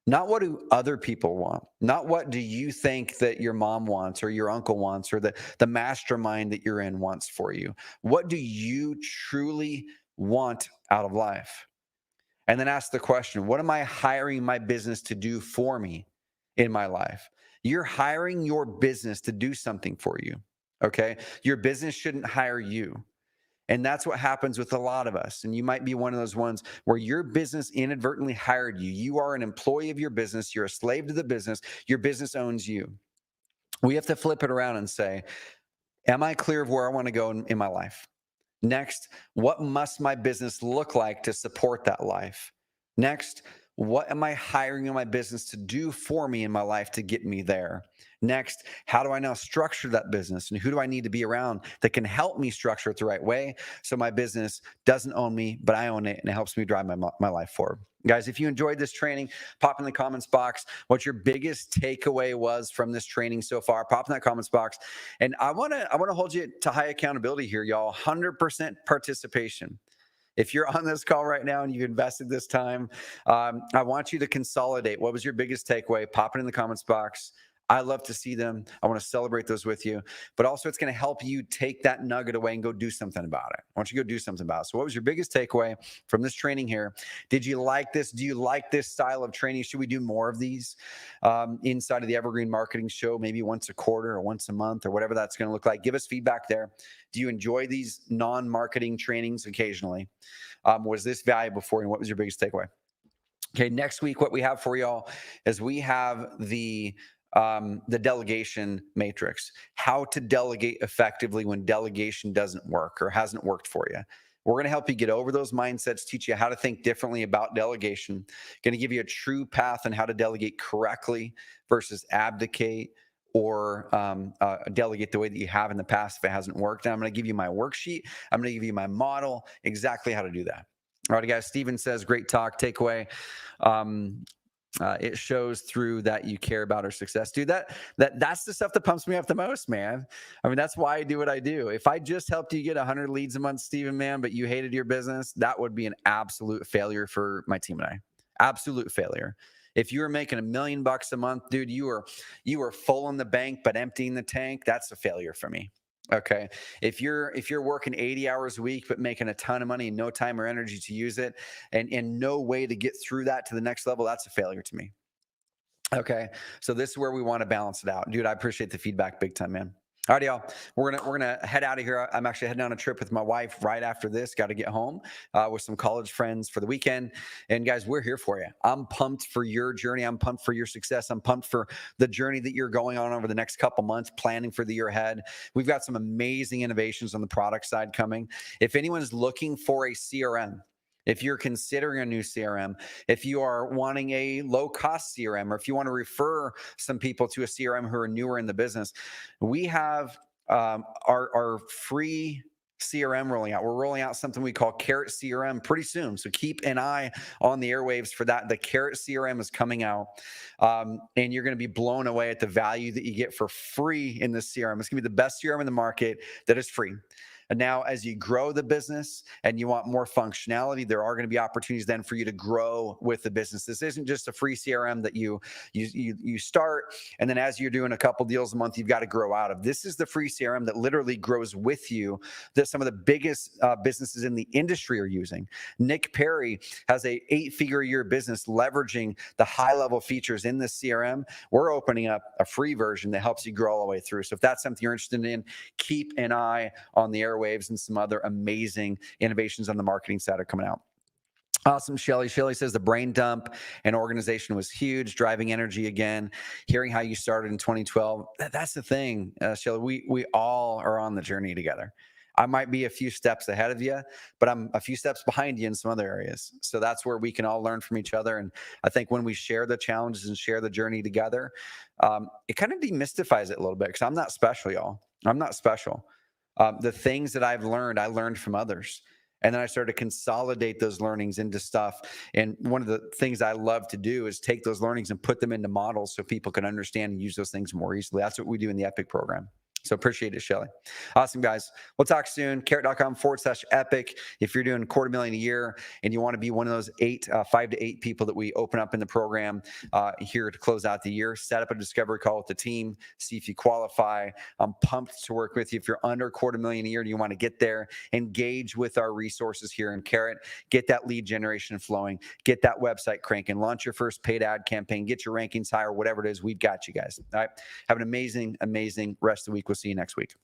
Speaker 1: Not what do other people want, not what do you think that your mom wants or your uncle wants or the mastermind that you're in wants for you. What do you truly want out of life? And then ask the question, what am I hiring my business to do for me in my life? You're hiring your business to do something for you. Okay. Your business shouldn't hire you. And that's what happens with a lot of us. And you might be one of those ones where your business inadvertently hired you. You are an employee of your business. You're a slave to the business. Your business owns you. We have to flip it around and say, am I clear of where I want to go in my life? Next, what must my business look like to support that life? Next, what am I hiring in my business to do for me in my life to get me there? Next, how do I now structure that business? And who do I need to be around that can help me structure it the right way so my business doesn't own me, but I own it and it helps me drive my life forward? Guys, if you enjoyed this training, pop in the comments box what your biggest takeaway was from this training so far. Pop in that comments box. And I want to hold you to high accountability here, y'all. 100% participation. If you're on this call right now and you've invested this time, I want you to consolidate. What was your biggest takeaway? Pop it in the comments box. I love to see them. I want to celebrate those with you. But also, it's going to help you take that nugget away and go do something about it. I want you to go do something about it. So what was your biggest takeaway from this training here? Did you like this? Do you like this style of training? Should we do more of these inside of the Evergreen Marketing Show, maybe once a quarter or once a month or whatever that's going to look like? Give us feedback there. Do you enjoy these non-marketing trainings occasionally? Was this valuable for you? And what was your biggest takeaway? Okay, next week, what we have for y'all is we have the delegation matrix, how to delegate effectively when delegation doesn't work or hasn't worked for you. We're going to help you get over those mindsets, teach you how to think differently about delegation, going to give you a true path on how to delegate correctly versus abdicate or delegate the way that you have in the past if it hasn't worked. And I'm going to give you my worksheet. I'm going to give you my model, exactly how to do that. All right, guys. Steven says, great talk. Takeaway. It shows through that you care about our success, dude. That's the stuff that pumps me up the most, man. I mean, that's why I do what I do. If I just helped you get 100 leads a month, Steven, man, but you hated your business, that would be an absolute failure for my team and I. Absolute failure. If you were making $1 million a month, dude, you were full in the bank but emptying the tank. That's a failure for me. Okay. If you're working 80 hours a week, but making a ton of money and no time or energy to use it and no way to get through that to the next level, that's a failure to me. Okay. So this is where we want to balance it out. Dude, I appreciate the feedback big time, man. All right, y'all. We're gonna head out of here. I'm actually heading on a trip with my wife right after this. Got to get home with some college friends for the weekend. And guys, we're here for you. I'm pumped for your journey. I'm pumped for your success. I'm pumped for the journey that you're going on over the next couple months, planning for the year ahead. We've got some amazing innovations on the product side coming. If anyone's looking for a CRM, if you're considering a new CRM, if you are wanting a low-cost CRM, or if you want to refer some people to a CRM who are newer in the business, we have our free CRM rolling out. We're rolling out something we call Carrot CRM pretty soon. So keep an eye on the airwaves for that. The Carrot CRM is coming out, and you're going to be blown away at the value that you get for free in this CRM. It's going to be the best CRM in the market that is free. And now, as you grow the business and you want more functionality, there are going to be opportunities then for you to grow with the business. This isn't just a free CRM that you start, and then as you're doing a couple deals a month, you've got to grow out of. This is the free CRM that literally grows with you, that some of the biggest businesses in the industry are using. Nick Perry has a 8-figure-a-year business leveraging the high-level features in this CRM. We're opening up a free version that helps you grow all the way through. So if that's something you're interested in, keep an eye on the airwaves and some other amazing innovations on the marketing side are coming out. Awesome, Shelly. Shelly says the brain dump and organization was huge, driving energy again. Hearing how you started in 2012, that's the thing, Shelly. We all are on the journey together. I might be a few steps ahead of you, but I'm a few steps behind you in some other areas. So that's where we can all learn from each other. And I think when we share the challenges and share the journey together, it kind of demystifies it a little bit because I'm not special, y'all. I'm not special. The things that I've learned, I learned from others. And then I started to consolidate those learnings into stuff. And one of the things I love to do is take those learnings and put them into models so people can understand and use those things more easily. That's what we do in the EPIC program. So appreciate it, Shelly. Awesome, guys. We'll talk soon. Carrot.com/epic. If you're doing $250,000 a year and you want to be one of those 5 to 8 people that we open up in the program here to close out the year, set up a discovery call with the team, see if you qualify. I'm pumped to work with you. If you're under $250,000 a year and you want to get there, engage with our resources here in Carrot, get that lead generation flowing, get that website cranking, launch your first paid ad campaign, get your rankings higher, whatever it is, we've got you guys. All right. Have an amazing, amazing rest of the week. We'll see you next week.